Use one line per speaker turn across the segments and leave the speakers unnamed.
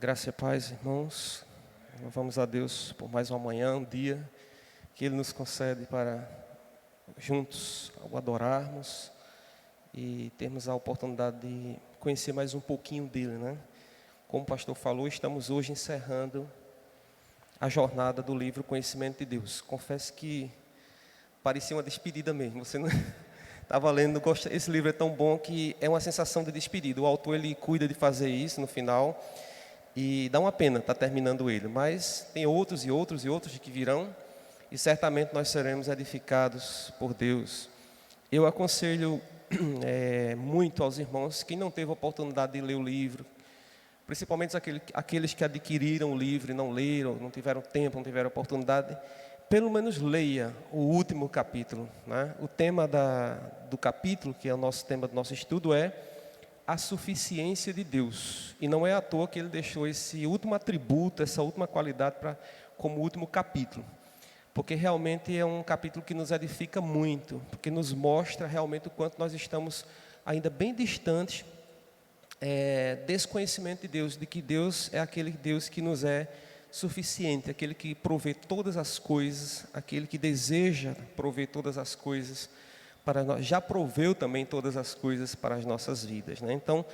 Graça e paz, irmãos. Louvamos a Deus por mais uma manhã, um dia que Ele nos concede para juntos o adorarmos e termos a oportunidade de conhecer mais um pouquinho dEle, né? Como o pastor falou, estamos hoje encerrando a jornada do livro Conhecimento de Deus. Confesso que parecia uma despedida mesmo. Você não estava lendo, esse livro é tão bom que é uma sensação de despedida. O autor ele cuida de fazer isso no final. E dá uma pena estar terminando ele, mas tem outros e outros e outros que virão, e certamente nós seremos edificados por Deus. Eu aconselho muito aos irmãos, quem não teve a oportunidade de ler o livro, principalmente aqueles que adquiriram o livro e não leram, não tiveram tempo, não tiveram oportunidade, pelo menos leia o último capítulo, né? O tema do capítulo, que é o nosso tema do nosso estudo, é a suficiência de Deus. E não é à toa que ele deixou esse último atributo, essa última qualidade como último capítulo. Porque realmente é um capítulo que nos edifica muito, porque nos mostra realmente o quanto nós estamos ainda bem distantes desse conhecimento de Deus, de que Deus é aquele Deus que nos é suficiente, aquele que provê todas as coisas, aquele que deseja prover todas as coisas para nós, já proveu também todas as coisas para as nossas vidas, né? Então,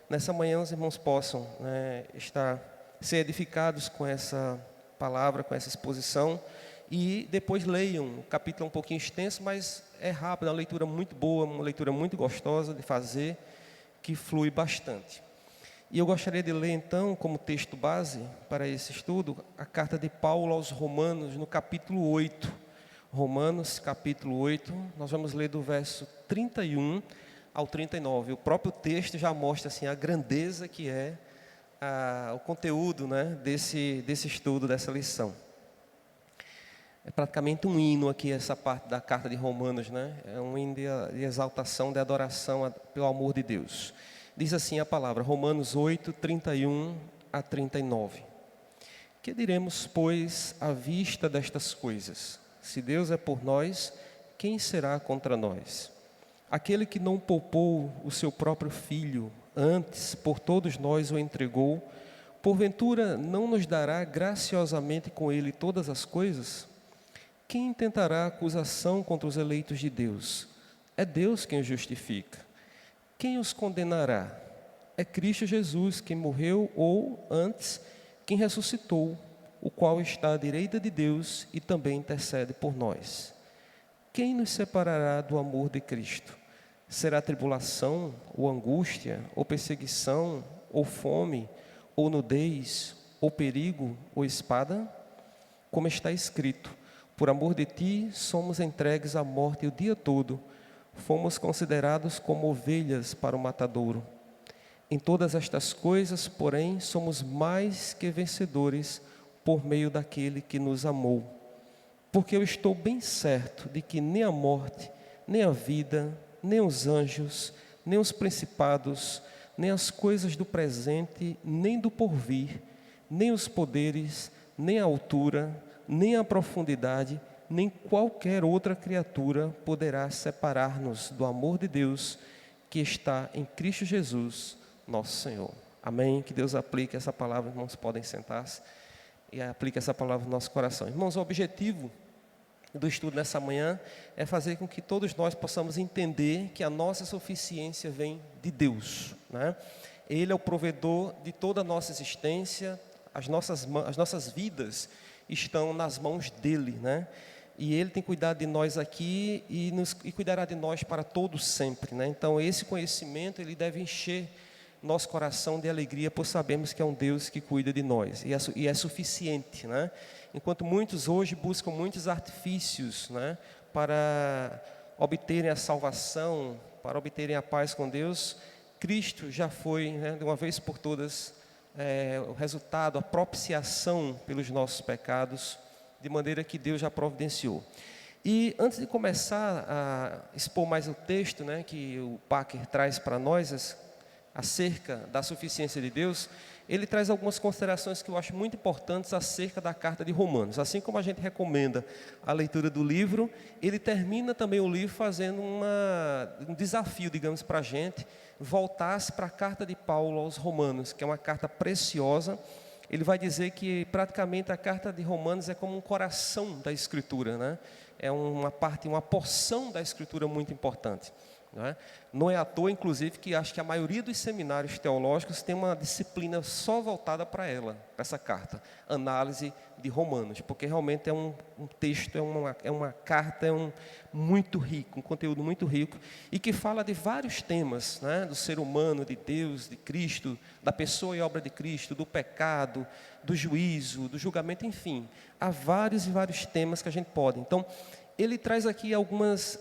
nessa manhã os irmãos possam ser edificados com essa palavra, com essa exposição, e depois leiam. O capítulo é um pouquinho extenso, mas é rápido, é uma leitura muito boa, uma leitura muito gostosa de fazer, que flui bastante. E eu gostaria de ler então, como texto base para esse estudo, a carta de Paulo aos Romanos, no capítulo 8. Romanos, capítulo 8, nós vamos ler do verso 31 ao 39. O próprio texto já mostra assim, a grandeza que é o conteúdo, né, desse estudo, dessa lição. É praticamente um hino aqui, essa parte da carta de Romanos, né? É um hino de exaltação, de adoração pelo amor de Deus. Diz assim a palavra, Romanos 8, 31 a 39. Que diremos, pois, à vista destas coisas? Se Deus é por nós, quem será contra nós? Aquele que não poupou o seu próprio filho, antes por todos nós o entregou, porventura não nos dará graciosamente com ele todas as coisas? Quem intentará acusação contra os eleitos de Deus? É Deus quem os justifica. Quem os condenará? É Cristo Jesus quem morreu, ou antes, quem ressuscitou, o qual está à direita de Deus e também intercede por nós. Quem nos separará do amor de Cristo? Será tribulação, ou angústia, ou perseguição, ou fome, ou nudez, ou perigo, ou espada? Como está escrito, por amor de ti somos entregues à morte o dia todo, fomos considerados como ovelhas para o matadouro. Em todas estas coisas, porém, somos mais que vencedores por meio daquele que nos amou. Porque eu estou bem certo de que nem a morte, nem a vida, nem os anjos, nem os principados, nem as coisas do presente, nem do porvir, nem os poderes, nem a altura, nem a profundidade, nem qualquer outra criatura poderá separar-nos do amor de Deus que está em Cristo Jesus, nosso Senhor. Amém? Que Deus aplique essa palavra, irmãos, podem sentar-se. E aplica essa palavra no nosso coração. Irmãos, o objetivo do estudo nessa manhã é fazer com que todos nós possamos entender que a nossa suficiência vem de Deus, né? Ele é o provedor de toda a nossa existência, as nossas vidas estão nas mãos dEle, né? E Ele tem cuidado de nós aqui e cuidará de nós para todos sempre, né? Então esse conhecimento ele deve encher nosso coração de alegria por sabermos que é um Deus que cuida de nós e é suficiente, né? Enquanto muitos hoje buscam muitos artifícios, né, para obterem a salvação, para obterem a paz com Deus, Cristo já foi, né, de uma vez por todas, o resultado, a propiciação pelos nossos pecados, de maneira que Deus já providenciou. E antes de começar a expor mais o texto, né, que o Packer traz para nós, acerca da suficiência de Deus, ele traz algumas considerações que eu acho muito importantes acerca da carta de Romanos. Assim como a gente recomenda a leitura do livro, ele termina também o livro fazendo um desafio, digamos, para a gente voltar-se para a carta de Paulo aos Romanos, que é uma carta preciosa. Ele vai dizer que praticamente a carta de Romanos é como um coração da Escritura, né? É uma parte, uma porção da Escritura muito importante. Não é à toa, inclusive, que acho que a maioria dos seminários teológicos tem uma disciplina só voltada para ela, para essa carta, análise de Romanos, porque realmente é um texto, é uma carta, muito rico, um conteúdo muito rico, e que fala de vários temas, né, do ser humano, de Deus, de Cristo, da pessoa e obra de Cristo, do pecado, do juízo, do julgamento, enfim, há vários e vários temas que a gente pode. Então, ele traz aqui algumas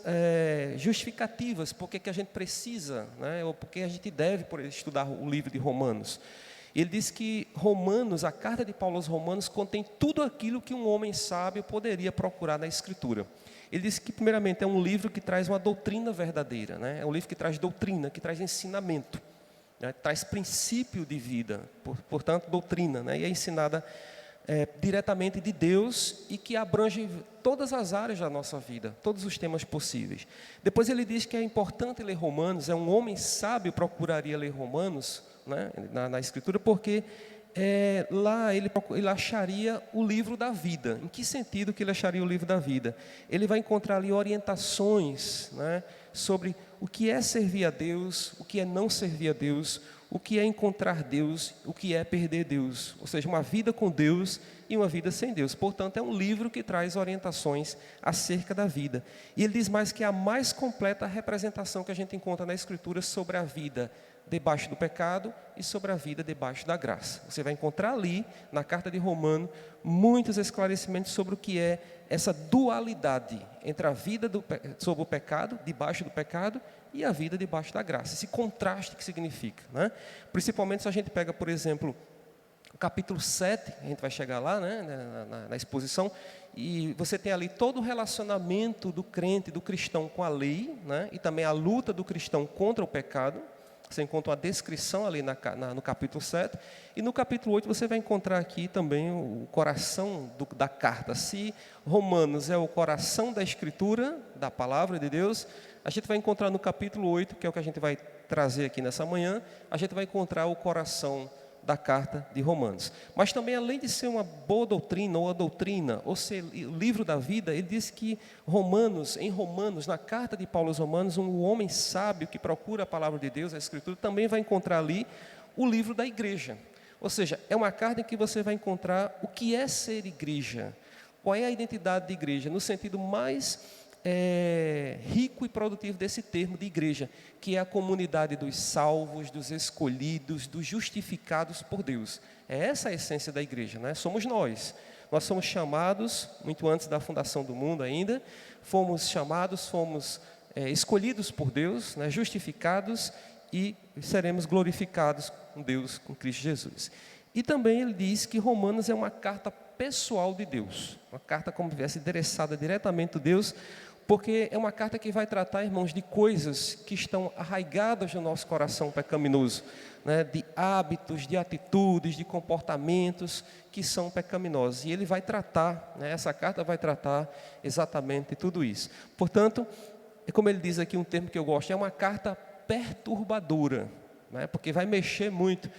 justificativas por que a gente precisa, né, ou por que a gente deve estudar o livro de Romanos. Ele diz que Romanos, a carta de Paulo aos Romanos, contém tudo aquilo que um homem sábio poderia procurar na Escritura. Ele diz que, primeiramente, é um livro que traz uma doutrina verdadeira, né? É um livro que traz doutrina, que traz ensinamento, né? Traz princípio de vida, portanto, doutrina, né? E é ensinada diretamente de Deus e que abrange todas as áreas da nossa vida, todos os temas possíveis. Depois ele diz que é importante ler Romanos, um homem sábio procuraria ler Romanos, né, na Escritura, porque lá ele acharia o livro da vida. Em que sentido que ele acharia o livro da vida? Ele vai encontrar ali orientações, né, sobre o que é servir a Deus, o que é não servir a Deus, o que é encontrar Deus, o que é perder Deus. Ou seja, uma vida com Deus e uma vida sem Deus. Portanto, é um livro que traz orientações acerca da vida. E ele diz mais que é a mais completa representação que a gente encontra na Escritura sobre a vida debaixo do pecado e sobre a vida debaixo da graça. Você vai encontrar ali, na carta de Romanos, muitos esclarecimentos sobre o que é essa dualidade entre a vida sob o pecado, debaixo do pecado, e a vida debaixo da graça. Esse contraste que significa, né? Principalmente se a gente pega, por exemplo, o capítulo 7, a gente vai chegar lá, né, na exposição, e você tem ali todo o relacionamento do crente, do cristão com a lei, né, e também a luta do cristão contra o pecado. Você encontra uma descrição ali no capítulo 7. E no capítulo 8 você vai encontrar aqui também o coração da carta. Se Romanos é o coração da Escritura, da palavra de Deus, a gente vai encontrar no capítulo 8, que é o que a gente vai trazer aqui nessa manhã, a gente vai encontrar o coração da carta de Romanos. Mas também, além de ser uma boa doutrina, ou a doutrina, ou ser o livro da vida, ele diz que em Romanos, na carta de Paulo aos Romanos, um homem sábio que procura a palavra de Deus, a Escritura, também vai encontrar ali o livro da igreja. Ou seja, é uma carta em que você vai encontrar o que é ser igreja, qual é a identidade de igreja, no sentido mais rico e produtivo desse termo de igreja, que é a comunidade dos salvos, dos escolhidos, dos justificados por Deus. É essa a essência da igreja, né? Somos nós. Nós somos chamados, muito antes da fundação do mundo ainda, fomos escolhidos por Deus, né? Justificados, e seremos glorificados com Deus, com Cristo Jesus. E também ele diz que Romanos é uma carta pessoal de Deus, uma carta como se tivesse endereçada diretamente a Deus, porque é uma carta que vai tratar, irmãos, de coisas que estão arraigadas no nosso coração pecaminoso, né? De hábitos, de atitudes, de comportamentos que são pecaminosos. E ele vai tratar, né? Essa carta vai tratar exatamente de tudo isso. Portanto, como ele diz aqui um termo que eu gosto, é uma carta perturbadora, né? Porque vai mexer muito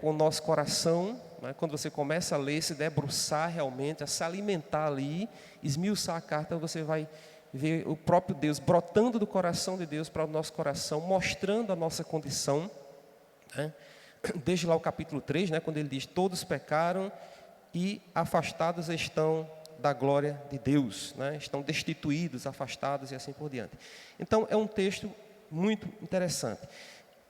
com o nosso coração, né? Quando você começa a ler, se debruçar realmente, a se alimentar ali, esmiuçar a carta, você vai ver o próprio Deus brotando do coração de Deus para o nosso coração, mostrando a nossa condição, né? Desde lá o capítulo 3, né? Quando ele diz, todos pecaram e afastados estão da glória de Deus, né? Estão destituídos, afastados e assim por diante. Então é um texto muito interessante.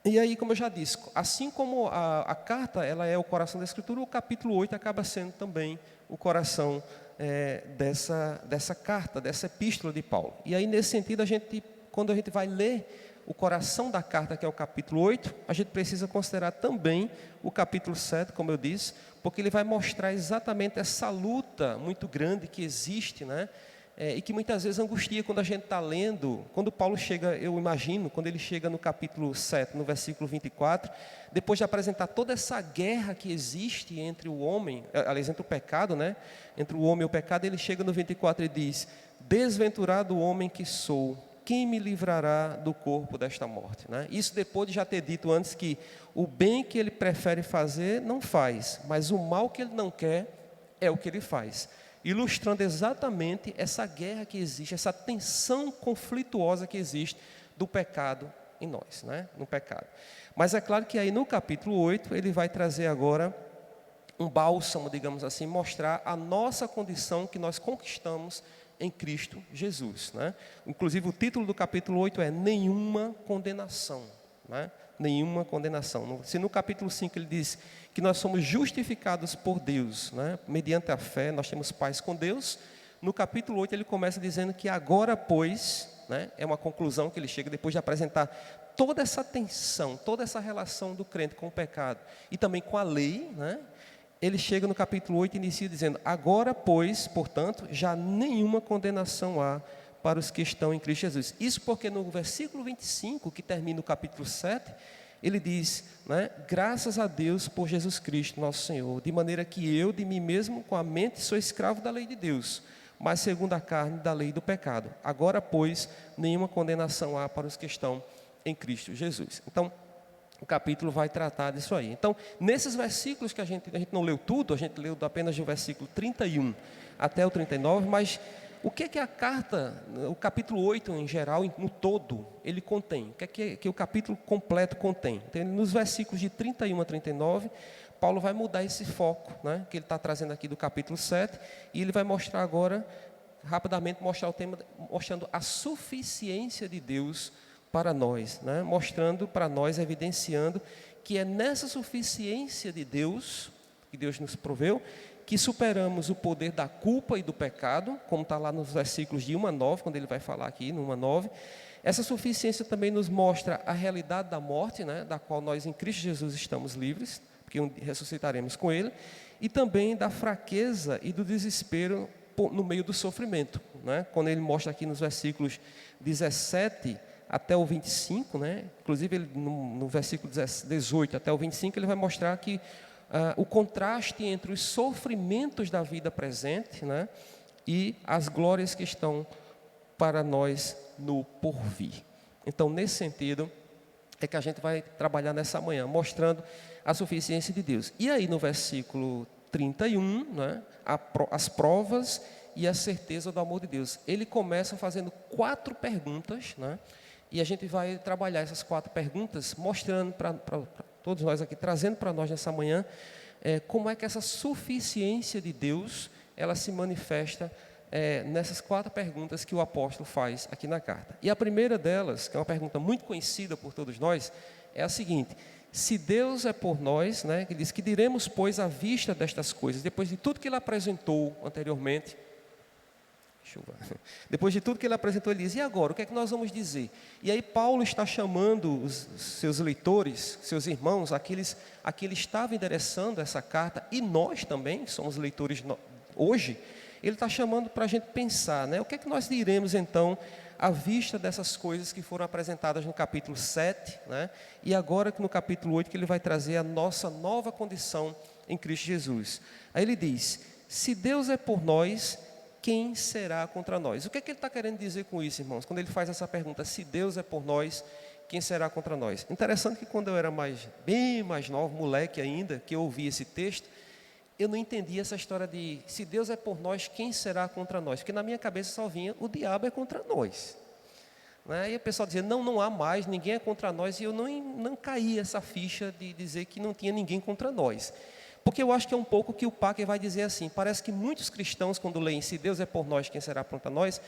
E aí, como eu já disse, assim como a carta ela é o coração da Escritura, o capítulo 8 acaba sendo também o coração dessa carta, dessa epístola de Paulo. E aí, nesse sentido, quando a gente vai ler o coração da carta, que é o capítulo 8, a gente precisa considerar também o capítulo 7, como eu disse, porque ele vai mostrar exatamente essa luta muito grande que existe, né, e que muitas vezes angustia quando a gente está lendo. Quando Paulo chega, eu imagino, quando ele chega no capítulo 7, no versículo 24, depois de apresentar toda essa guerra que existe entre o homem, aliás, entre o pecado, né? Entre o homem e o pecado, ele chega no 24 e diz: desventurado homem que sou, quem me livrará do corpo desta morte? Né? Isso depois de já ter dito antes que o bem que ele prefere fazer, não faz, mas o mal que ele não quer, é o que ele faz. Ilustrando exatamente essa guerra que existe, essa tensão conflituosa que existe do pecado em nós, né? No pecado. Mas é claro que aí no capítulo 8, ele vai trazer agora um bálsamo, digamos assim, mostrar a nossa condição que nós conquistamos em Cristo Jesus, né? Inclusive o título do capítulo 8 é Nenhuma Condenação, né? Nenhuma condenação. Se no capítulo 5 ele diz que nós somos justificados por Deus, né? Mediante a fé, nós temos paz com Deus. No capítulo 8 ele começa dizendo que agora, pois, né? É uma conclusão que ele chega depois de apresentar toda essa tensão, toda essa relação do crente com o pecado e também com a lei, né? Ele chega no capítulo 8 e inicia dizendo: agora, pois, portanto, já nenhuma condenação há para os que estão em Cristo Jesus. Isso porque no versículo 25, que termina o capítulo 7, ele diz, né, graças a Deus por Jesus Cristo, nosso Senhor, de maneira que eu, de mim mesmo, com a mente, sou escravo da lei de Deus, mas segundo a carne, da lei do pecado. Agora, pois, nenhuma condenação há para os que estão em Cristo Jesus. Então, o capítulo vai tratar disso aí. Então, nesses versículos que a gente não leu tudo, a gente leu apenas do versículo 31 até o 39, mas o que é que a carta, o capítulo 8 em geral, no todo, ele contém? O que é que o capítulo completo contém? Então, nos versículos de 31 a 39, Paulo vai mudar esse foco, né, que ele está trazendo aqui do capítulo 7, e ele vai mostrar agora, rapidamente, mostrar o tema, mostrando a suficiência de Deus para nós, né? Mostrando para nós, evidenciando que é nessa suficiência de Deus, que Deus nos proveu, que superamos o poder da culpa e do pecado, como está lá nos versículos de 1 a 9, quando ele vai falar aqui, no 1 a 9. Essa suficiência também nos mostra a realidade da morte, né? Da qual nós em Cristo Jesus estamos livres, porque ressuscitaremos com Ele, e também da fraqueza e do desespero no meio do sofrimento, né? Quando ele mostra aqui nos versículos 17 até o 25, né? Inclusive ele, no versículo 18 até o 25, ele vai mostrar que o contraste entre os sofrimentos da vida presente, né, e as glórias que estão para nós no porvir. Então, nesse sentido, é que a gente vai trabalhar nessa manhã, mostrando a suficiência de Deus. E aí, no versículo 31, né, as provas e a certeza do amor de Deus. Ele começa fazendo 4 perguntas, né, e a gente vai trabalhar essas 4 perguntas, mostrando para todos nós aqui, trazendo para nós nessa manhã, como é que essa suficiência de Deus, ela se manifesta nessas 4 perguntas que o apóstolo faz aqui na carta. E a primeira delas, que é uma pergunta muito conhecida por todos nós, é a seguinte: se Deus é por nós, né, que diz que diremos, pois, à vista destas coisas, depois de tudo que ele apresentou anteriormente, depois de tudo que ele apresentou, ele diz: e agora, o que é que nós vamos dizer? E aí Paulo está chamando os seus leitores, seus irmãos, aqueles a que ele estava endereçando essa carta, e nós também somos leitores hoje. Ele está chamando para a gente pensar, né? O que é que nós diremos então à vista dessas coisas que foram apresentadas no capítulo 7, né? E agora no capítulo 8, que ele vai trazer a nossa nova condição em Cristo Jesus. Aí ele diz: se Deus é por nós, quem será contra nós? O que é que ele está querendo dizer com isso, irmãos? Quando ele faz essa pergunta: se Deus é por nós, quem será contra nós? Interessante que quando eu era bem mais novo, moleque ainda, que eu ouvi esse texto, eu não entendia essa história de se Deus é por nós, quem será contra nós? Porque na minha cabeça só vinha: o diabo é contra nós, né? E o pessoal dizia: não há mais, ninguém é contra nós. E eu não caí essa ficha de dizer que não tinha ninguém contra nós. Porque eu acho que é um pouco que o Packer vai dizer assim: parece que muitos cristãos, quando leem se Deus é por nós, quem será contra nós,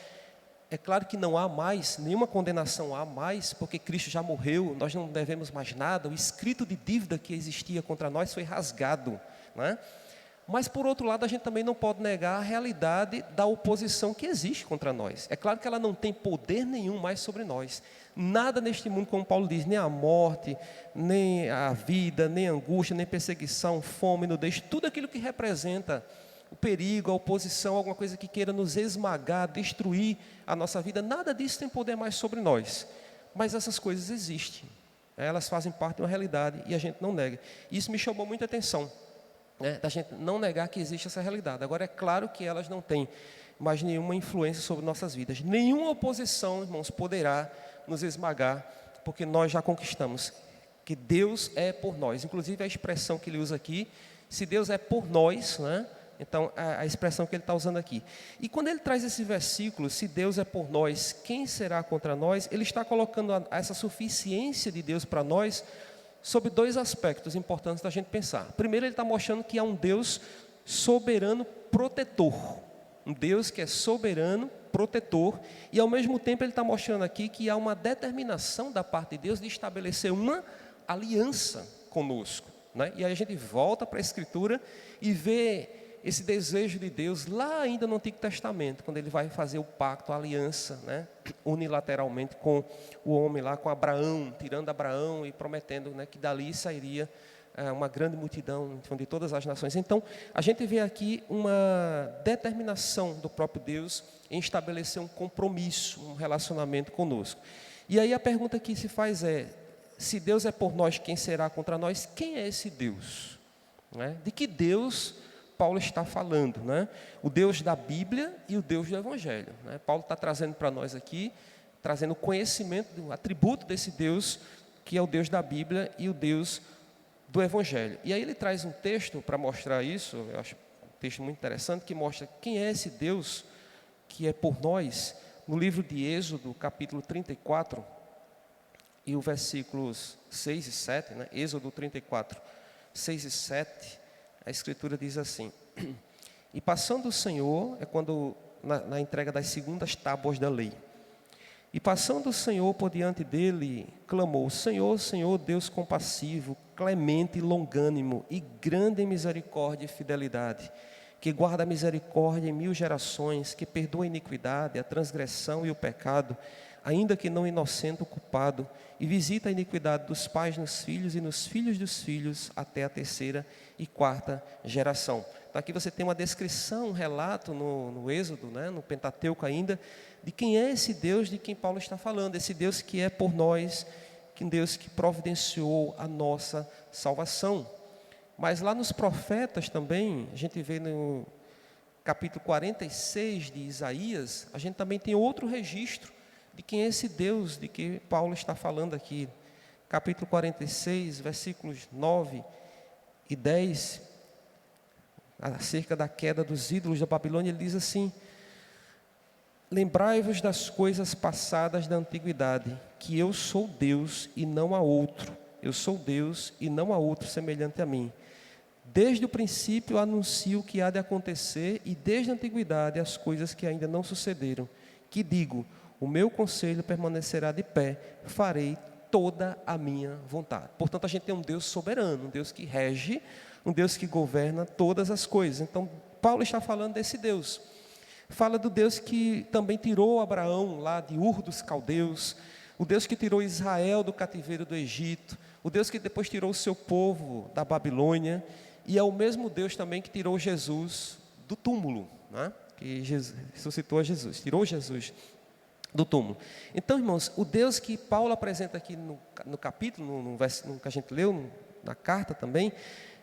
é claro que não há mais, nenhuma condenação há mais, porque Cristo já morreu, nós não devemos mais nada, o escrito de dívida que existia contra nós foi rasgado, né? Mas, por outro lado, a gente também não pode negar a realidade da oposição que existe contra nós. É claro que ela não tem poder nenhum mais sobre nós. Nada neste mundo, como Paulo diz, nem a morte, nem a vida, nem a angústia, nem perseguição, fome, nudez, tudo aquilo que representa o perigo, a oposição, alguma coisa que queira nos esmagar, destruir a nossa vida, nada disso tem poder mais sobre nós. Mas essas coisas existem, elas fazem parte de uma realidade e a gente não nega. Isso me chamou muita atenção, da gente não negar que existe essa realidade. Agora, é claro que elas não têm mais nenhuma influência sobre nossas vidas. Nenhuma oposição, irmãos, poderá nos esmagar, porque nós já conquistamos que Deus é por nós. Inclusive, a expressão que ele usa aqui, se Deus é por nós, né? Então, a expressão que ele está usando aqui. E quando ele traz esse versículo, se Deus é por nós, quem será contra nós? Ele está colocando essa suficiência de Deus para nós sobre dois aspectos importantes da gente pensar. Primeiro, ele está mostrando que há um Deus soberano protetor. Um Deus que é soberano, protetor. E, ao mesmo tempo, ele está mostrando aqui que há uma determinação da parte de Deus de estabelecer uma aliança conosco, né? E aí a gente volta para a Escritura e vê esse desejo de Deus lá ainda no Antigo Testamento, quando ele vai fazer o pacto, a aliança, né, unilateralmente com o homem lá, com Abraão, tirando Abraão e prometendo, né, que dali sairia uma grande multidão de todas as nações. Então, a gente vê aqui uma determinação do próprio Deus em estabelecer um compromisso, um relacionamento conosco. E aí a pergunta que se faz é, se Deus é por nós, quem será contra nós? Quem é esse Deus? Né? De que Deus Paulo está falando, né? O Deus da Bíblia e o Deus do Evangelho, né? Paulo está trazendo para nós aqui, trazendo conhecimento do atributo desse Deus, que é o Deus da Bíblia e o Deus do Evangelho. E aí ele traz um texto para mostrar isso, eu acho um texto muito interessante, que mostra quem é esse Deus que é por nós, no livro de Êxodo, capítulo 34, e os versículos 6 e 7, né? Êxodo 34, 6 e 7, a Escritura diz assim: e passando o Senhor, é quando na entrega das segundas tábuas da lei, e passando o Senhor por diante dele, clamou: Senhor, Senhor, Deus compassivo, clemente e longânimo, e grande em misericórdia e fidelidade, que guarda a misericórdia em 1000 gerações, que perdoa a iniquidade, a transgressão e o pecado, ainda que não inocente o culpado, e visita a iniquidade dos pais nos filhos e nos filhos dos filhos, até a 3ª e 4ª geração. Então aqui você tem uma descrição, um relato no Êxodo, né, no Pentateuco ainda, de quem é esse Deus de quem Paulo está falando, esse Deus que é por nós, que um Deus que providenciou a nossa salvação. Mas lá nos profetas também, a gente vê no capítulo 46 de Isaías, a gente também tem outro registro de quem é esse Deus de que Paulo está falando aqui. Capítulo 46, versículos 9 e 10, acerca da queda dos ídolos da Babilônia, ele diz assim: lembrai-vos das coisas passadas da antiguidade, que eu sou Deus e não há outro. Eu sou Deus e não há outro semelhante a mim. Desde o princípio anuncio o que há de acontecer, e desde a antiguidade as coisas que ainda não sucederam. Que digo, o meu conselho permanecerá de pé, farei toda a minha vontade. Portanto, a gente tem um Deus soberano, um Deus que rege, um Deus que governa todas as coisas. Então, Paulo está falando desse Deus. Fala do Deus que também tirou Abraão lá de Ur dos Caldeus, o Deus que tirou Israel do cativeiro do Egito, o Deus que depois tirou o seu povo da Babilônia, e é o mesmo Deus também que tirou Jesus do túmulo, né? Que ressuscitou a Jesus, tirou Jesus do túmulo. Então, irmãos, o Deus que Paulo apresenta aqui no capítulo, no que a gente leu, na carta também,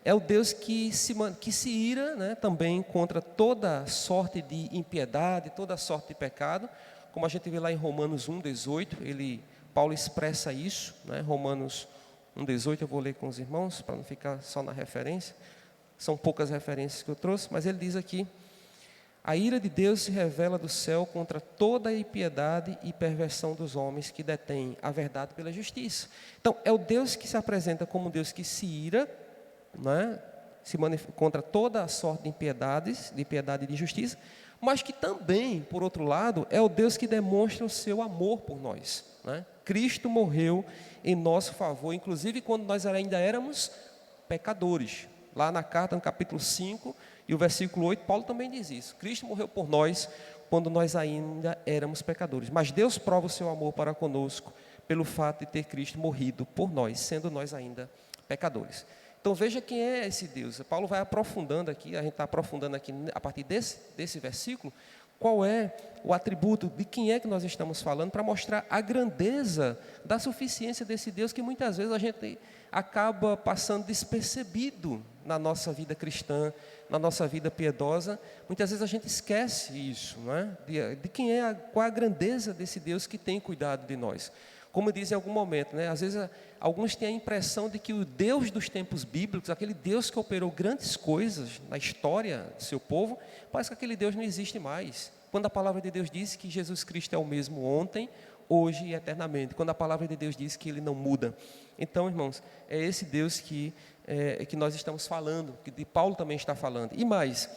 é o Deus que se ira, né, também contra toda sorte de impiedade, toda sorte de pecado, como a gente vê lá em Romanos 1,18, Paulo expressa isso, né, Romanos 1,18, eu vou ler com os irmãos, para não ficar só na referência, são poucas referências que eu trouxe, mas ele diz aqui: a ira de Deus se revela do céu contra toda a impiedade e perversão dos homens que detêm a verdade pela justiça. Então, é o Deus que se apresenta como um Deus que se ira, né, contra toda a sorte de impiedade e de justiça, mas que também, por outro lado, é o Deus que demonstra o seu amor por nós, né? Cristo morreu em nosso favor, inclusive quando nós ainda éramos pecadores. Lá na carta, no capítulo 5, e o versículo 8, Paulo também diz isso. Cristo morreu por nós quando nós ainda éramos pecadores. Mas Deus prova o seu amor para conosco pelo fato de ter Cristo morrido por nós, sendo nós ainda pecadores. Então veja quem é esse Deus. Paulo vai aprofundando aqui, a gente está aprofundando aqui a partir desse versículo, qual é o atributo, de quem é que nós estamos falando, para mostrar a grandeza da suficiência desse Deus que muitas vezes a gente acaba passando despercebido na nossa vida cristã, na nossa vida piedosa. Muitas vezes a gente esquece isso, não é? De quem é, qual é a grandeza desse Deus que tem cuidado de nós. Como diz em algum momento, né? Às vezes alguns têm a impressão de que o Deus dos tempos bíblicos, aquele Deus que operou grandes coisas na história do seu povo, parece que aquele Deus não existe mais. Quando a palavra de Deus diz que Jesus Cristo é o mesmo ontem, hoje e eternamente. Quando a palavra de Deus diz que Ele não muda. Então, irmãos, é esse Deus que nós estamos falando, que de Paulo também está falando. E mais,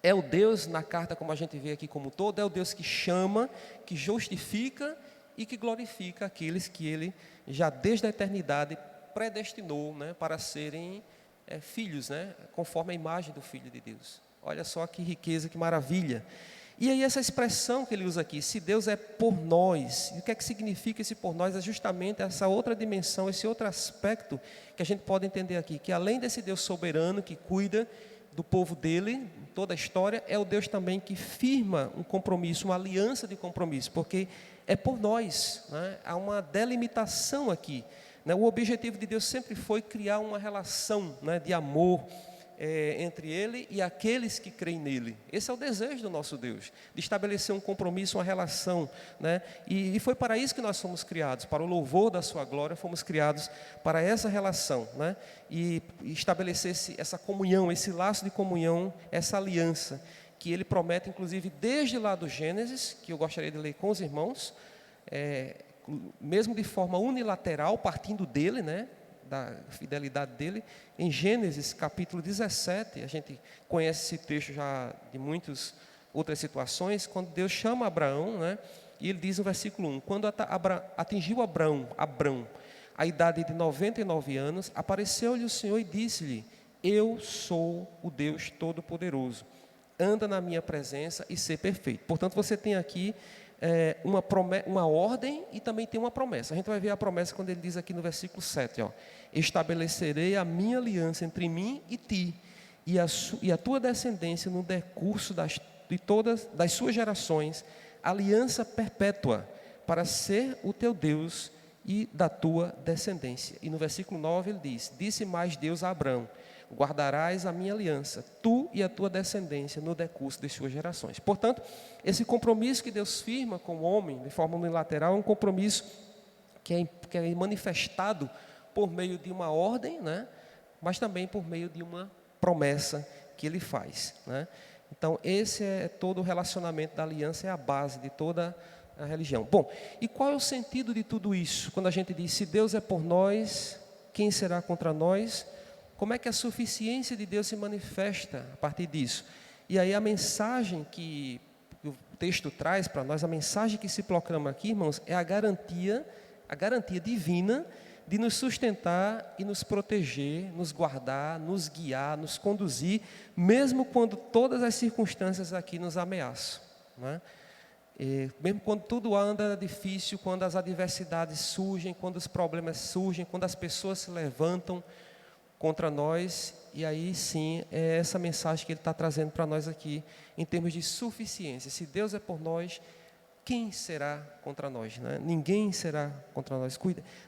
é o Deus, na carta como a gente vê aqui como um todo, é o Deus que chama, que justifica e que glorifica aqueles que Ele já desde a eternidade predestinou, né, para serem filhos, né, conforme a imagem do Filho de Deus. Olha só que riqueza, que maravilha. E aí essa expressão que ele usa aqui, se Deus é por nós, e o que é que significa esse por nós? É justamente essa outra dimensão, esse outro aspecto que a gente pode entender aqui, que além desse Deus soberano que cuida do povo dele, toda a história, é o Deus também que firma um compromisso, uma aliança de compromisso, porque é por nós, né? Há uma delimitação aqui, né? O objetivo de Deus sempre foi criar uma relação, né, de amor entre Ele e aqueles que creem nele. Esse é o desejo do nosso Deus, de estabelecer um compromisso, uma relação, né? E foi para isso que nós fomos criados, para o louvor da sua glória, fomos criados para essa relação, né? E estabelecer essa comunhão, esse laço de comunhão, essa aliança, que Ele promete, inclusive, desde lá do Gênesis, que eu gostaria de ler com os irmãos, mesmo de forma unilateral, partindo dele, né, da fidelidade dele. Em Gênesis capítulo 17, a gente conhece esse texto já de muitas outras situações, quando Deus chama Abraão, né, e ele diz no versículo 1, quando atingiu Abrão a idade de 99 anos, apareceu-lhe o Senhor e disse-lhe, eu sou o Deus Todo-Poderoso, anda na minha presença e ser perfeito. Portanto, você tem aqui uma ordem e também tem uma promessa. A gente vai ver a promessa quando ele diz aqui no versículo 7, ó, estabelecerei a minha aliança entre mim e ti, e a tua descendência no decurso das suas gerações, aliança perpétua, para ser o teu Deus e da tua descendência. E no versículo 9 ele diz, disse mais Deus a Abrão, guardarás a minha aliança, tu e a tua descendência no decurso de suas gerações. Portanto, esse compromisso que Deus firma com o homem, de forma unilateral, é um compromisso que é manifestado por meio de uma ordem, né? Mas também por meio de uma promessa que Ele faz, né? Então, esse é todo o relacionamento da aliança, é a base de toda a religião. Bom, e qual é o sentido de tudo isso? Quando a gente diz, se Deus é por nós, quem será contra nós? Como é que a suficiência de Deus se manifesta a partir disso? E aí a mensagem que o texto traz para nós, a mensagem que se proclama aqui, irmãos, é a garantia divina de nos sustentar e nos proteger, nos guardar, nos guiar, nos conduzir, mesmo quando todas as circunstâncias aqui nos ameaçam, né? Mesmo quando tudo anda difícil, quando as adversidades surgem, quando os problemas surgem, quando as pessoas se levantam contra nós, e aí sim, é essa mensagem que ele está trazendo para nós aqui, em termos de suficiência. Se Deus é por nós, quem será contra nós, né? Ninguém será contra nós.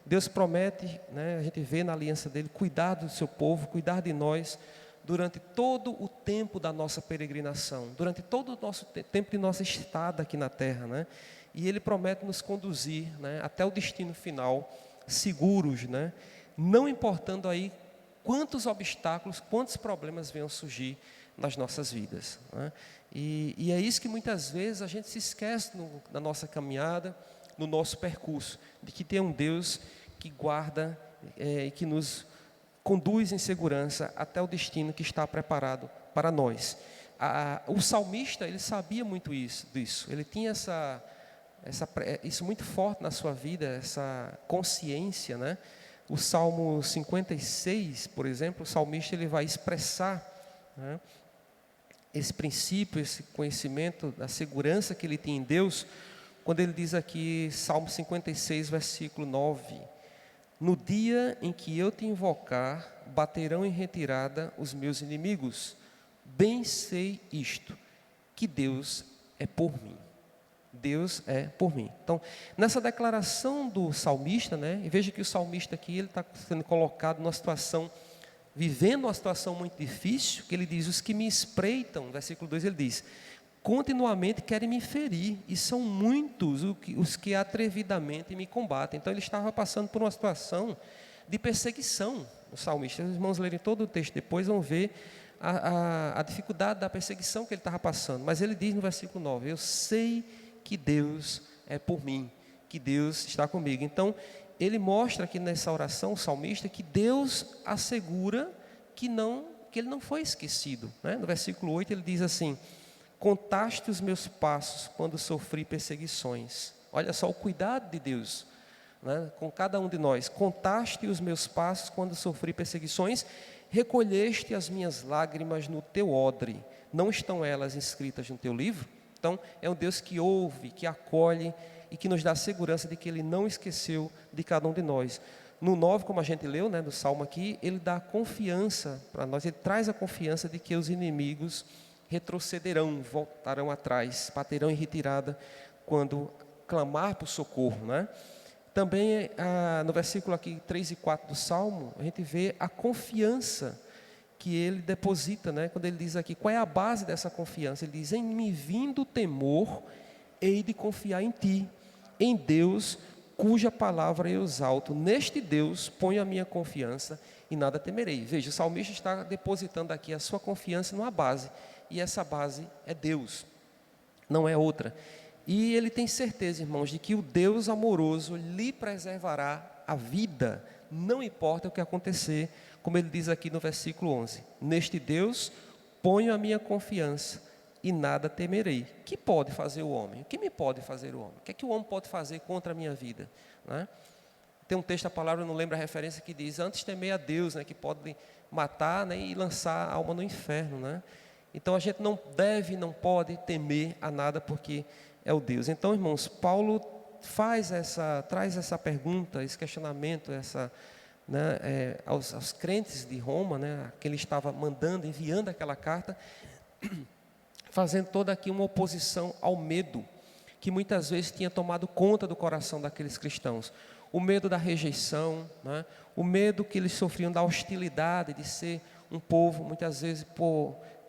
Deus promete, né, a gente vê na aliança dele, cuidar do seu povo, cuidar de nós, durante todo o tempo da nossa peregrinação, durante todo o nosso tempo de nossa estada aqui na terra, né? E ele promete nos conduzir, né, até o destino final, seguros, né? Não importando aí quantos obstáculos, quantos problemas venham surgir nas nossas vidas, né? E é isso que muitas vezes a gente se esquece na nossa caminhada, no nosso percurso, de que tem um Deus que guarda e que nos conduz em segurança até o destino que está preparado para nós. O salmista, ele sabia muito disso, ele tinha isso muito forte na sua vida, essa consciência, né? O Salmo 56, por exemplo, o salmista ele vai expressar, né, esse princípio, esse conhecimento da segurança que ele tem em Deus, quando ele diz aqui, Salmo 56, versículo 9, No dia em que eu te invocar, baterão em retirada os meus inimigos. Bem sei isto, que Deus é por mim. Deus é por mim. Então, nessa declaração do salmista, né, e veja que o salmista aqui, ele está sendo colocado numa situação, vivendo uma situação muito difícil, que ele diz, os que me espreitam, versículo 2 ele diz, continuamente querem me ferir, e são muitos os que atrevidamente me combatem. Então ele estava passando por uma situação de perseguição, o salmista. Os irmãos lerem todo o texto depois, vão ver a dificuldade da perseguição que ele estava passando. Mas ele diz no versículo 9, eu sei que Deus é por mim, que Deus está comigo. Então ele mostra aqui nessa oração, o salmista, que Deus assegura que ele não foi esquecido, né? No versículo 8 ele diz assim, contaste os meus passos quando sofri perseguições. Olha só o cuidado de Deus, né, com cada um de nós. Contaste os meus passos quando sofri perseguições, recolheste as minhas lágrimas no teu odre. Não estão elas escritas no teu livro? Então, é um Deus que ouve, que acolhe e que nos dá a segurança de que Ele não esqueceu de cada um de nós. No 9, como a gente leu, né, do Salmo aqui, Ele dá confiança para nós, Ele traz a confiança de que os inimigos retrocederão, voltarão atrás, baterão em retirada quando clamar por socorro, né? Também no versículo aqui 3 e 4 do Salmo, a gente vê a confiança que ele deposita, né? Quando ele diz aqui, qual é a base dessa confiança? Ele diz, em me vindo temor, hei de confiar em ti, em Deus, cuja palavra eu exalto. Neste Deus ponho a minha confiança e nada temerei. Veja, o salmista está depositando aqui a sua confiança numa base, e essa base é Deus, não é outra. E ele tem certeza, irmãos, de que o Deus amoroso lhe preservará a vida, não importa o que acontecer, como ele diz aqui no versículo 11. Neste Deus ponho a minha confiança e nada temerei. O que pode fazer o homem? O que me pode fazer o homem? O que é que o homem pode fazer contra a minha vida? Né? Tem um texto, a palavra, eu não lembro a referência, que diz, antes temer a Deus, né, que pode matar, né, e lançar a alma no inferno, né? Então a gente não deve, não pode temer a nada, porque é o Deus. Então, irmãos, Paulo traz essa pergunta, esse questionamento, né, aos crentes de Roma, né, que ele estava mandando, enviando aquela carta, fazendo toda aqui uma oposição ao medo, que muitas vezes tinha tomado conta do coração daqueles cristãos. O medo da rejeição, né, o medo que eles sofriam da hostilidade, de ser um povo, muitas vezes,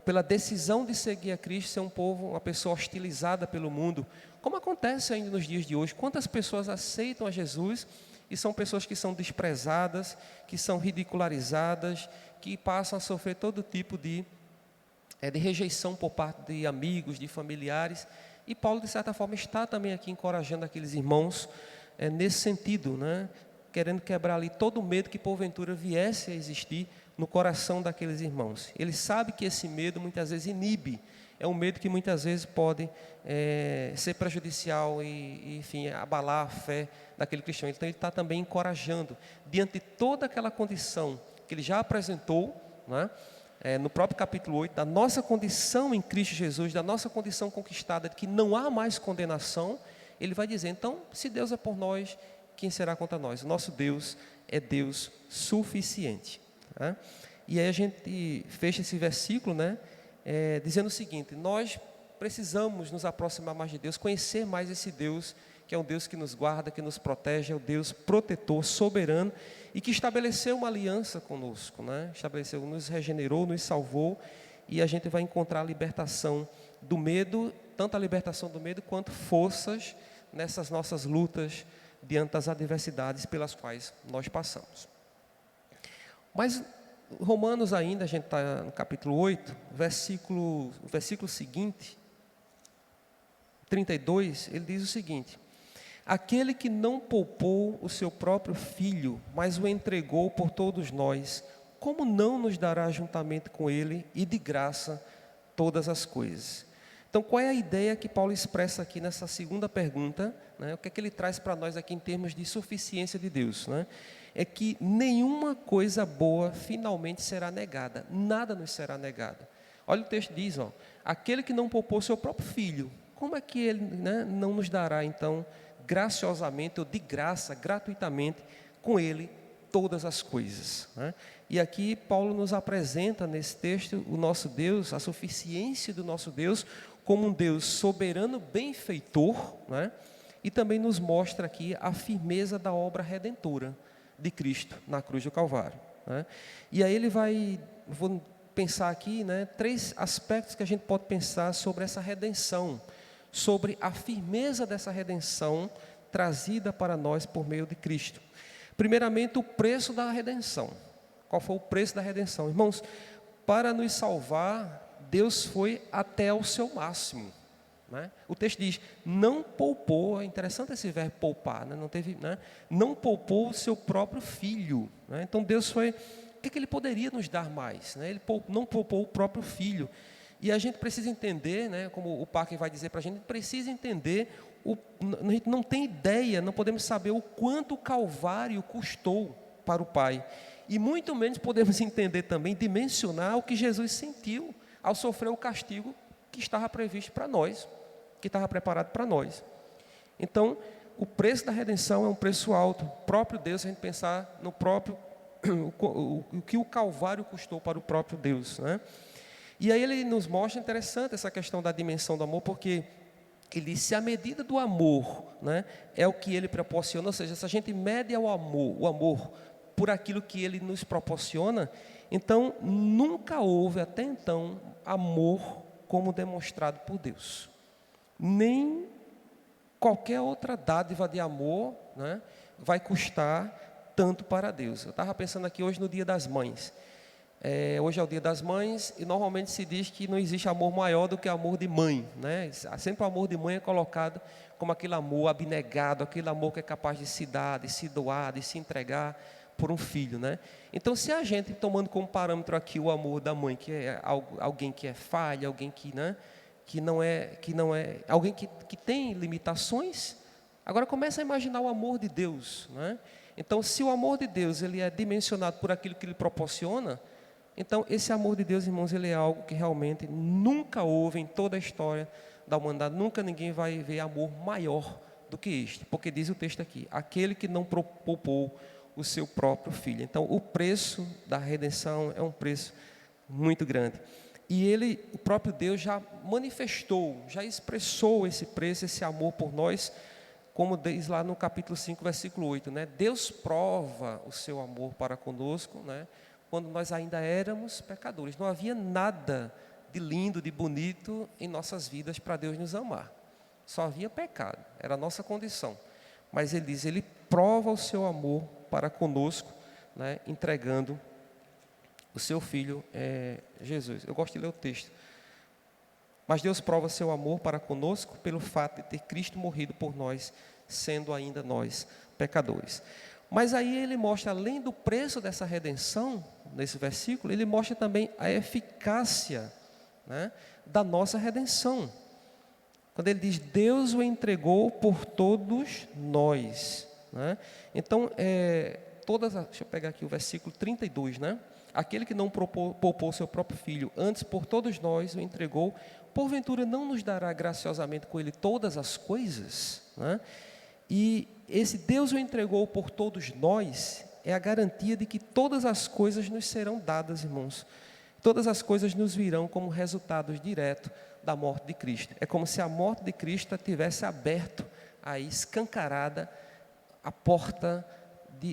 pela decisão de seguir a Cristo, ser um povo, uma pessoa hostilizada pelo mundo, como acontece ainda nos dias de hoje. Quantas pessoas aceitam a Jesus e são pessoas que são desprezadas, que são ridicularizadas, que passam a sofrer todo tipo de rejeição por parte de amigos, de familiares. E Paulo, de certa forma, está também aqui encorajando aqueles irmãos nesse sentido, né? Querendo quebrar ali todo o medo que porventura viesse a existir no coração daqueles irmãos. Ele sabe que esse medo muitas vezes inibe, é um medo que muitas vezes pode ser prejudicial e, enfim, abalar a fé daquele cristão. Então ele está também encorajando, diante de toda aquela condição que ele já apresentou, né, no próprio capítulo 8, da nossa condição em Cristo Jesus, da nossa condição conquistada, de que não há mais condenação, ele vai dizer, então, se Deus é por nós, quem será contra nós? O nosso Deus é Deus suficiente. Tá? E aí a gente fecha esse versículo, né, dizendo o seguinte, nós precisamos nos aproximar mais de Deus, conhecer mais esse Deus, que é um Deus que nos guarda, que nos protege, é o Deus protetor, soberano, e que estabeleceu uma aliança conosco, né? Estabeleceu, nos regenerou, nos salvou, e a gente vai encontrar a libertação do medo, tanto a libertação do medo, quanto forças nessas nossas lutas, diante das adversidades pelas quais nós passamos. Mas Romanos ainda, a gente está no capítulo 8, o versículo seguinte, 32, ele diz o seguinte, aquele que não poupou o seu próprio filho, mas o entregou por todos nós, como não nos dará juntamente com ele e de graça todas as coisas? Então, qual é a ideia que Paulo expressa aqui nessa segunda pergunta, né? O que é que ele traz para nós aqui em termos de suficiência de Deus, né? É que nenhuma coisa boa finalmente será negada, nada nos será negado. Olha, o texto diz, aquele que não poupou seu próprio filho, como é que ele, né, não nos dará então graciosamente ou de graça, gratuitamente, com Ele todas as coisas, né? E aqui Paulo nos apresenta nesse texto o nosso Deus, a suficiência do nosso Deus, como um Deus soberano, benfeitor, né? E também nos mostra aqui a firmeza da obra redentora de Cristo na cruz do Calvário, né? E aí ele vou pensar aqui, né, 3 aspectos que a gente pode pensar sobre essa redenção, sobre a firmeza dessa redenção trazida para nós por meio de Cristo. Primeiramente, o preço da redenção. Qual foi o preço da redenção? Irmãos, para nos salvar, Deus foi até o seu máximo, né? O texto diz, não poupou, é interessante esse verbo poupar, né? Não poupou o seu próprio filho, né? Então Deus foi, o que ele poderia nos dar mais, né? Ele não poupou o próprio filho. E a gente precisa entender, né, como o Parker vai dizer para a gente precisa entender, a gente não tem ideia, não podemos saber o quanto o Calvário custou para o Pai. E muito menos podemos entender também, dimensionar o que Jesus sentiu ao sofrer o castigo que estava previsto para nós, que estava preparado para nós. Então, o preço da redenção é um preço alto. O próprio Deus, se a gente pensar no próprio, o que o Calvário custou para o próprio Deus, né? E aí ele nos mostra, interessante essa questão da dimensão do amor, porque ele diz, se a medida do amor, né, é o que ele proporciona, ou seja, se a gente mede o amor por aquilo que ele nos proporciona, então nunca houve até então amor como demonstrado por Deus. Nem qualquer outra dádiva de amor, né, vai custar tanto para Deus. Eu estava pensando aqui hoje no Dia das Mães. Hoje é o Dia das Mães e normalmente se diz que não existe amor maior do que o amor de mãe, né? Sempre o amor de mãe é colocado como aquele amor abnegado, aquele amor que é capaz de se dar, de se doar, de se entregar por um filho, né? Então, se a gente, tomando como parâmetro aqui o amor da mãe, que é alguém que é falha, alguém que, né, que não é, alguém que tem limitações, agora começa a imaginar o amor de Deus, né? Então, se o amor de Deus ele é dimensionado por aquilo que ele proporciona, então esse amor de Deus, irmãos, ele é algo que realmente nunca houve em toda a história da humanidade, nunca ninguém vai ver amor maior do que este, porque diz o texto aqui, aquele que não poupou o seu próprio filho. Então, o preço da redenção é um preço muito grande. E o próprio Deus já manifestou, já expressou esse preço, esse amor por nós, como diz lá no capítulo 5, versículo 8, né? Deus prova o seu amor para conosco, né, quando nós ainda éramos pecadores. Não havia nada de lindo, de bonito em nossas vidas para Deus nos amar. Só havia pecado, era a nossa condição. Mas ele diz, ele prova o seu amor para conosco, né, entregando o seu Filho, Jesus. Eu gosto de ler o texto. Mas Deus prova seu amor para conosco pelo fato de ter Cristo morrido por nós, sendo ainda nós pecadores. Mas aí ele mostra, além do preço dessa redenção, nesse versículo, ele mostra também a eficácia, né, da nossa redenção. Quando ele diz, Deus o entregou por todos nós, né? Então, deixa eu pegar aqui o versículo 32, né? Aquele que não poupou seu próprio filho, antes por todos nós o entregou, porventura não nos dará graciosamente com ele todas as coisas, né? E esse Deus o entregou por todos nós é a garantia de que todas as coisas nos serão dadas, irmãos. Todas as coisas nos virão como resultado direto da morte de Cristo. É como se a morte de Cristo tivesse aberto, aí escancarada, a porta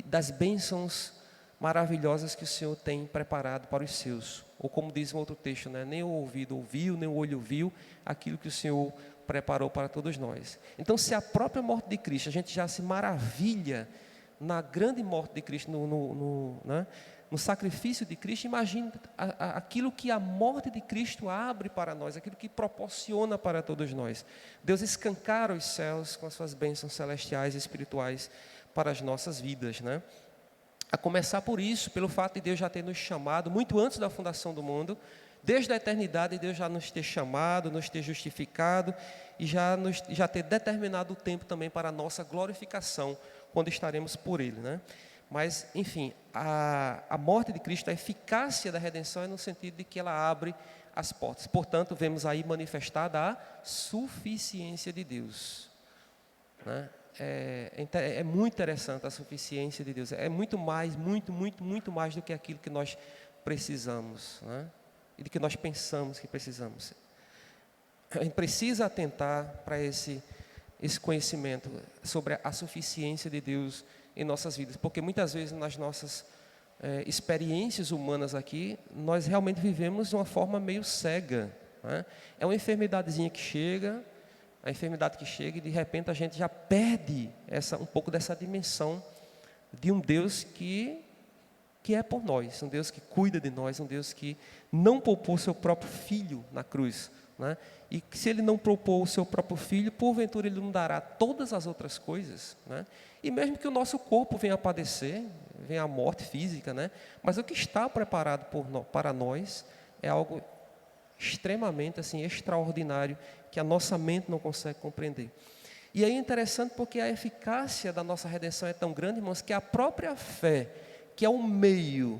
das bênçãos maravilhosas que o Senhor tem preparado para os seus. Ou como diz um outro texto, né? Nem o ouvido ouviu, nem o olho viu aquilo que o Senhor preparou para todos nós. Então, se a própria morte de Cristo, a gente já se maravilha na grande morte de Cristo, no sacrifício de Cristo, imagine aquilo que a morte de Cristo abre para nós, aquilo que proporciona para todos nós. Deus escancara os céus com as suas bênçãos celestiais e espirituais para as nossas vidas, né? A começar por isso, pelo fato de Deus já ter nos chamado, muito antes da fundação do mundo, desde a eternidade Deus já nos ter chamado, nos ter justificado e já ter determinado o tempo também para a nossa glorificação, quando estaremos por Ele, né? Mas, enfim, a morte de Cristo, a eficácia da redenção é no sentido de que ela abre as portas. Portanto, vemos aí manifestada a suficiência de Deus, né? é muito interessante a suficiência de Deus. É muito mais, muito mais do que aquilo que nós precisamos, né? E do que nós pensamos que precisamos. A gente precisa atentar para esse conhecimento sobre a suficiência de Deus em nossas vidas, porque muitas vezes nas nossas experiências humanas aqui, nós realmente vivemos de uma forma meio cega, né? É uma enfermidadezinha que chega, a enfermidade que chega, e de repente a gente já perde um pouco dessa dimensão de um Deus que é por nós, um Deus que cuida de nós, um Deus que não poupou seu próprio Filho na cruz, né? E que se Ele não poupou o seu próprio Filho, porventura Ele não dará todas as outras coisas, né? E mesmo que o nosso corpo venha a padecer, venha a morte física, né? Mas o que está preparado para nós é algo extremamente assim, extraordinário, que a nossa mente não consegue compreender. E aí é interessante porque a eficácia da nossa redenção é tão grande, irmãos, que a própria fé, que é o meio,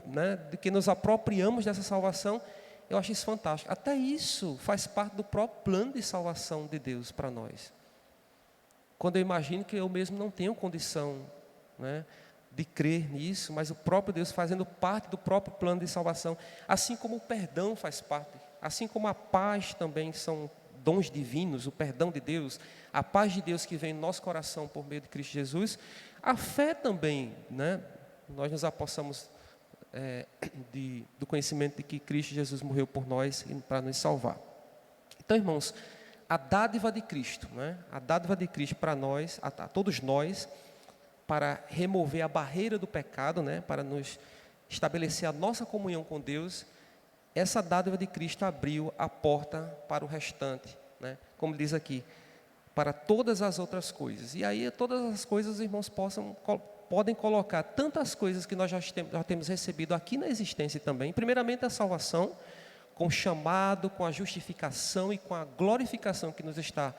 né, de que nos apropriamos dessa salvação, eu acho isso fantástico. Até isso faz parte do próprio plano de salvação de Deus para nós. Quando eu imagino que eu mesmo não tenho condição, né, de crer nisso, mas o próprio Deus fazendo parte do próprio plano de salvação, assim como o perdão faz parte, assim como a paz também são dons divinos, o perdão de Deus, a paz de Deus que vem no nosso coração por meio de Cristo Jesus, a fé também, né, nós nos apossamos do conhecimento de que Cristo Jesus morreu por nós para nos salvar. Então, irmãos, a dádiva de Cristo, né, a dádiva de Cristo para nós, a todos nós, para remover a barreira do pecado, né, para nos estabelecer a nossa comunhão com Deus, essa dádiva de Cristo abriu a porta para o restante, né, como diz aqui, para todas as outras coisas. E aí todas as coisas, os irmãos, podem colocar tantas coisas que nós já temos recebido aqui na existência também. Primeiramente a salvação, com o chamado, com a justificação e com a glorificação que nos está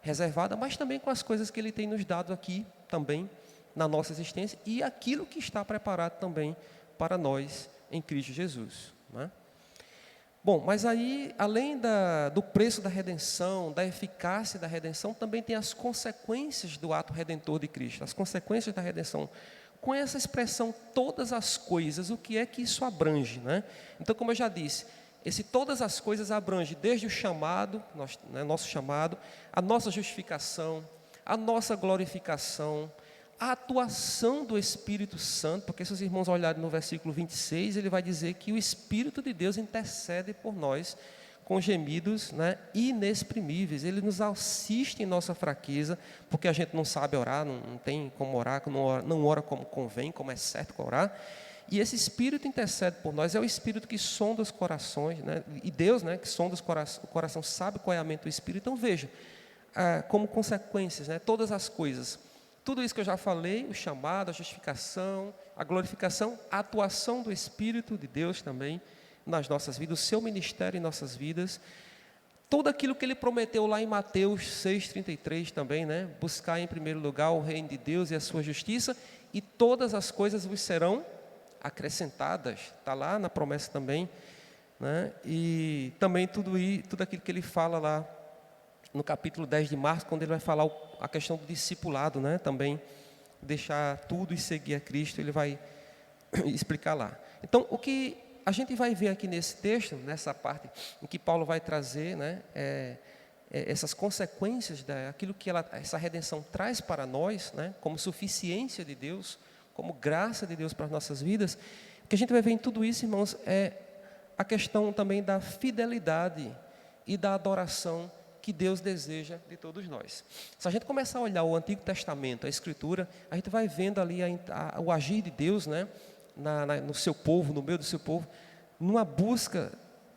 reservada, mas também com as coisas que Ele tem nos dado aqui também, na nossa existência, e aquilo que está preparado também para nós em Cristo Jesus, né? Bom, mas aí, além do preço da redenção, da eficácia da redenção, também tem as consequências do ato redentor de Cristo, as consequências da redenção. Com essa expressão, todas as coisas, o que é que isso abrange, né? Então, como eu já disse, todas as coisas abrange desde o chamado, nosso chamado, a nossa justificação, a nossa glorificação, a atuação do Espírito Santo, porque se os irmãos olharem no versículo 26, ele vai dizer que o Espírito de Deus intercede por nós com gemidos, né, inexprimíveis. Ele nos assiste em nossa fraqueza, porque a gente não sabe orar, não tem como orar, não ora como convém, como é certo orar. E esse Espírito intercede por nós, é o Espírito que sonda os corações, né, e Deus, né, que sonda o coração, sabe qual é a mente do Espírito. Então veja, como consequências, né, todas as coisas, tudo isso que eu já falei, o chamado, a justificação, a glorificação, a atuação do Espírito de Deus também nas nossas vidas, o seu ministério em nossas vidas, tudo aquilo que Ele prometeu lá em Mateus 6,33 também, né? Buscar em primeiro lugar o reino de Deus e a sua justiça, e todas as coisas vos serão acrescentadas, está lá na promessa também, né? E também tudo aquilo que Ele fala lá no capítulo 10 de Marcos, quando Ele vai falar a questão do discipulado, né? Também deixar tudo e seguir a Cristo, Ele vai explicar lá. Então, o que a gente vai ver aqui nesse texto, nessa parte em que Paulo vai trazer, né, essas consequências daquilo que essa redenção traz para nós, né, como suficiência de Deus, como graça de Deus para as nossas vidas. O que a gente vai ver em tudo isso, irmãos, é a questão também da fidelidade e da adoração que Deus deseja de todos nós. Se a gente começar a olhar o Antigo Testamento, a Escritura, a gente vai vendo ali o agir de Deus, né, no seu povo, no meio do seu povo, numa busca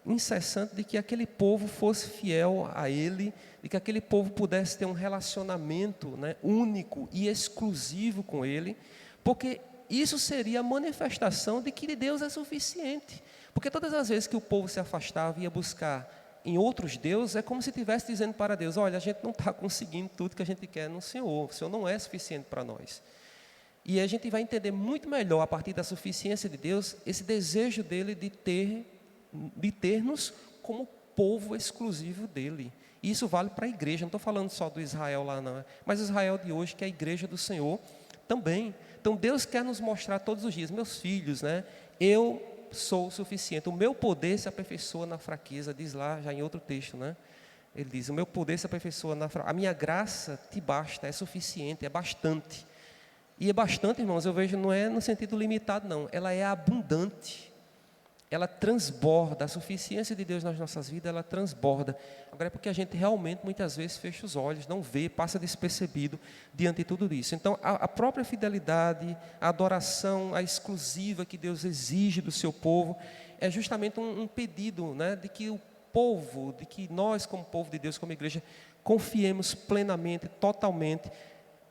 incessante de que aquele povo fosse fiel a Ele, de que aquele povo pudesse ter um relacionamento, né, único e exclusivo com Ele, porque isso seria a manifestação de que Deus é suficiente. Porque todas as vezes que o povo se afastava e ia buscar em outros deuses, é como se estivesse dizendo para Deus: olha, a gente não está conseguindo tudo que a gente quer no Senhor, o Senhor não é suficiente para nós. E a gente vai entender muito melhor, a partir da suficiência de Deus, esse desejo dele de ter-nos como povo exclusivo dele. E isso vale para a igreja, não estou falando só do Israel lá não, mas Israel de hoje, que é a igreja do Senhor também. Então Deus quer nos mostrar todos os dias, meus filhos, né? Eu sou o suficiente, o meu poder se aperfeiçoa na fraqueza, diz lá já em outro texto, né? Ele diz, o meu poder se aperfeiçoa na fraqueza, a minha graça te basta, é suficiente, é bastante. E é bastante, irmãos, eu vejo, não é no sentido limitado não, ela é abundante. Ela transborda, a suficiência de Deus nas nossas vidas, ela transborda. Agora é porque a gente realmente, muitas vezes, fecha os olhos, não vê, passa despercebido diante de tudo isso. Então, a própria fidelidade, a adoração, a exclusiva que Deus exige do seu povo, é justamente um pedido, né, de que o povo, de que nós, como povo de Deus, como igreja, confiemos plenamente, totalmente.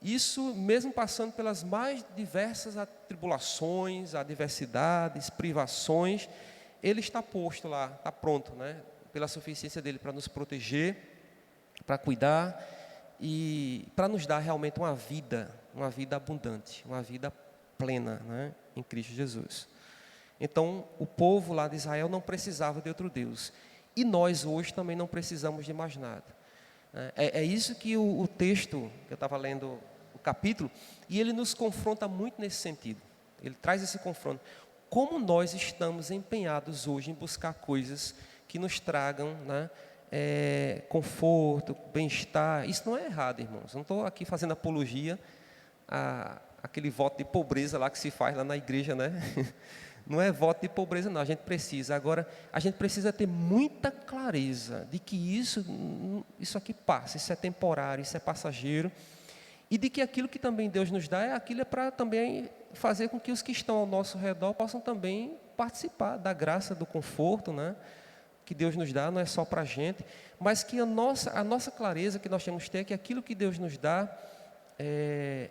Isso mesmo passando pelas mais diversas atribulações, adversidades, privações, Ele está posto lá, está pronto, né? Pela suficiência dEle para nos proteger, para cuidar e para nos dar realmente uma vida abundante, uma vida plena, né? Em Cristo Jesus. Então, o povo lá de Israel não precisava de outro Deus. E nós hoje também não precisamos de mais nada. É isso que o texto, que eu estava lendo o capítulo, e ele nos confronta muito nesse sentido. Ele traz esse confronto. Como nós estamos empenhados hoje em buscar coisas que nos tragam, né, conforto, bem-estar. Isso não é errado, irmãos. Não estou aqui fazendo apologia àquele voto de pobreza lá que se faz lá na igreja, né? Não é voto de pobreza, não. A gente precisa. Agora, a gente precisa ter muita clareza de que isso aqui passa, isso é temporário, isso é passageiro. E de que aquilo que também Deus nos dá, aquilo é para também fazer com que os que estão ao nosso redor possam também participar da graça, do conforto, né, que Deus nos dá, não é só para a gente, mas que a nossa clareza que nós temos que ter é que aquilo que Deus nos dá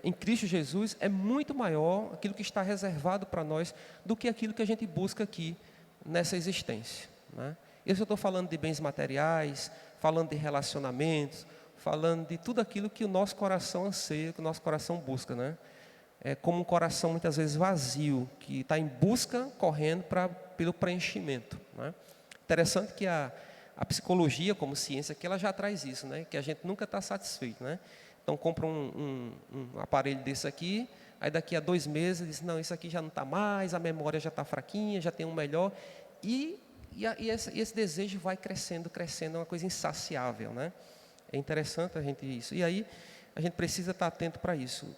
em Cristo Jesus é muito maior, aquilo que está reservado para nós, do que aquilo que a gente busca aqui nessa existência, né? Eu estou falando de bens materiais, falando de relacionamentos, falando de tudo aquilo que o nosso coração anseia, que o nosso coração busca, né? É como um coração muitas vezes vazio, que está em busca, correndo pelo preenchimento, né? Interessante que a psicologia, como ciência, que ela já traz isso, né? Que a gente nunca está satisfeito, né? Então compra um aparelho desse aqui, aí daqui a 2 meses diz, não, isso aqui já não está mais, a memória já está fraquinha, já tem um melhor, e esse desejo vai crescendo, é uma coisa insaciável, né? É interessante a gente isso. E aí a gente precisa estar atento para isso.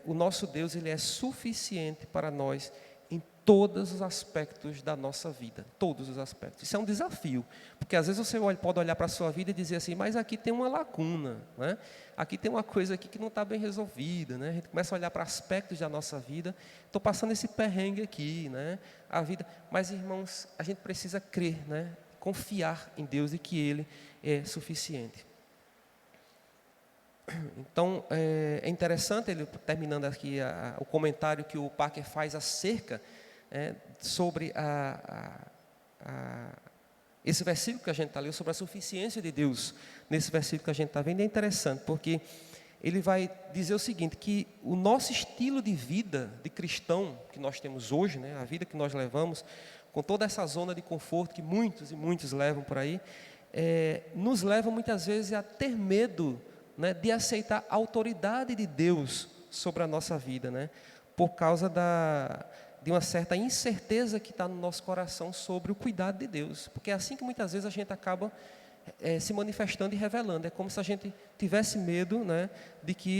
O nosso Deus, Ele é suficiente para nós em todos os aspectos da nossa vida. Todos os aspectos. Isso é um desafio. Porque às vezes você pode olhar para a sua vida e dizer assim, mas aqui tem uma lacuna, né? Aqui tem uma coisa aqui que não está bem resolvida, né? A gente começa a olhar para aspectos da nossa vida. Estou passando esse perrengue aqui, né? A vida. Mas, irmãos, a gente precisa crer, né? Confiar em Deus e que Ele é suficiente. Então, é interessante, ele terminando aqui o comentário que o Parker faz acerca sobre esse versículo que a gente está lendo, sobre a suficiência de Deus, nesse versículo que a gente está vendo, é interessante, porque ele vai dizer o seguinte, que o nosso estilo de vida de cristão que nós temos hoje, né, a vida que nós levamos, com toda essa zona de conforto que muitos e muitos levam por aí, nos leva muitas vezes a ter medo, né, de aceitar a autoridade de Deus sobre a nossa vida, né, por causa de uma certa incerteza que está no nosso coração sobre o cuidado de Deus, porque é assim que muitas vezes a gente acaba se manifestando e revelando. É como se a gente tivesse medo, né,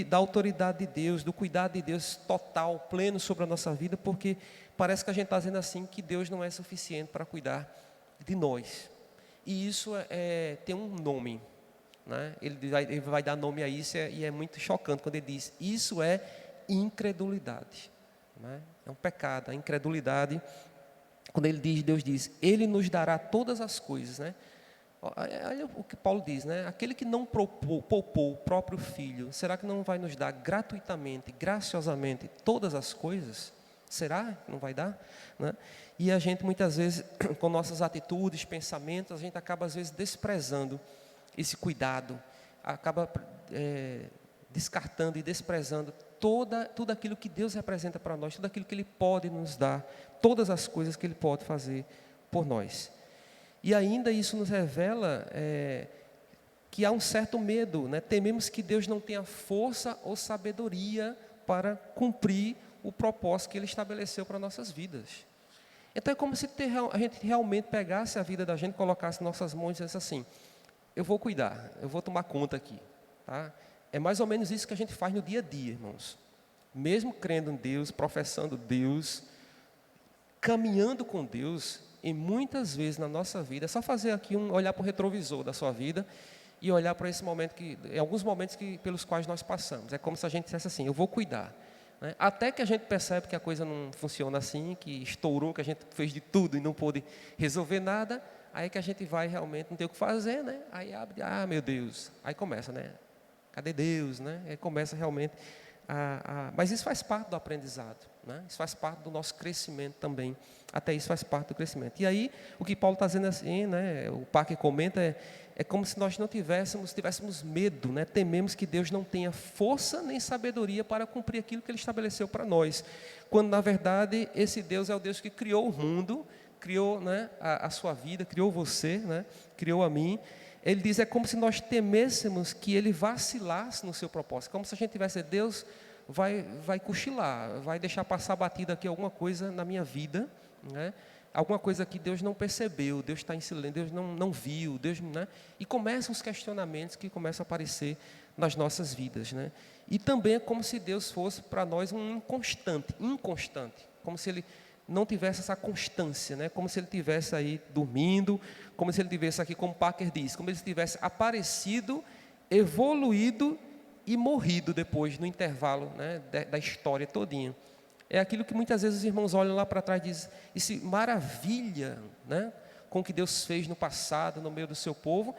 da autoridade de Deus, do cuidado de Deus total, pleno sobre a nossa vida, porque parece que a gente está dizendo assim que Deus não é suficiente para cuidar de nós. E isso tem um nome, né? Ele vai dar nome a isso e é muito chocante quando ele diz, isso é incredulidade, né? É um pecado, a incredulidade. Quando Deus diz, Ele nos dará todas as coisas, né? Olha o que Paulo diz, né? Aquele que não poupou o próprio Filho, será que não vai nos dar gratuitamente, graciosamente, todas as coisas? Será que não vai dar? Né? E a gente muitas vezes, com nossas atitudes, pensamentos, a gente acaba às vezes desprezando esse cuidado, acaba descartando e desprezando tudo aquilo que Deus representa para nós, tudo aquilo que Ele pode nos dar, todas as coisas que Ele pode fazer por nós. E ainda isso nos revela que há um certo medo, né? Tememos que Deus não tenha força ou sabedoria para cumprir o propósito que Ele estabeleceu para nossas vidas. Então é como se a gente realmente pegasse a vida da gente, colocasse em nossas mãos e dissesse assim: eu vou cuidar, eu vou tomar conta aqui. Tá? É mais ou menos isso que a gente faz no dia a dia, irmãos. Mesmo crendo em Deus, professando Deus, caminhando com Deus, e muitas vezes na nossa vida, é só fazer aqui olhar para o retrovisor da sua vida e olhar para esse momento, em alguns momentos pelos quais nós passamos. É como se a gente dissesse assim: eu vou cuidar. Né? Até que a gente percebe que a coisa não funciona assim, que estourou, que a gente fez de tudo e não pôde resolver nada, aí que a gente vai realmente não ter o que fazer, né? Aí abre, meu Deus, aí começa, né? Cadê Deus, né? Aí começa realmente mas isso faz parte do aprendizado, né? Isso faz parte do nosso crescimento também. Até isso faz parte do crescimento. E aí, o que Paulo está dizendo assim, né? O Parker comenta, é como se nós não tivéssemos medo, né? Tememos que Deus não tenha força nem sabedoria para cumprir aquilo que Ele estabeleceu para nós. Quando, na verdade, esse Deus é o Deus que criou o mundo, criou, né, a sua vida, criou você, né? Criou a mim. Ele diz, é como se nós temêssemos que Ele vacilasse no seu propósito. Como se a gente tivesse, Deus vai cochilar, vai deixar passar batida aqui alguma coisa na minha vida, né? Alguma coisa que Deus não percebeu, Deus está em silêncio, Deus não viu, Deus, né? E começam os questionamentos que começam a aparecer nas nossas vidas, né? E também é como se Deus fosse para nós um inconstante, como se Ele não tivesse essa constância, né? Como se Ele tivesse aí dormindo, como se Ele tivesse aqui, como Parker diz, como se Ele tivesse aparecido, evoluído e morrido depois, no intervalo, né, da história todinha. É aquilo que muitas vezes os irmãos olham lá para trás e dizem, e se maravilha, né, com o que Deus fez no passado, no meio do seu povo,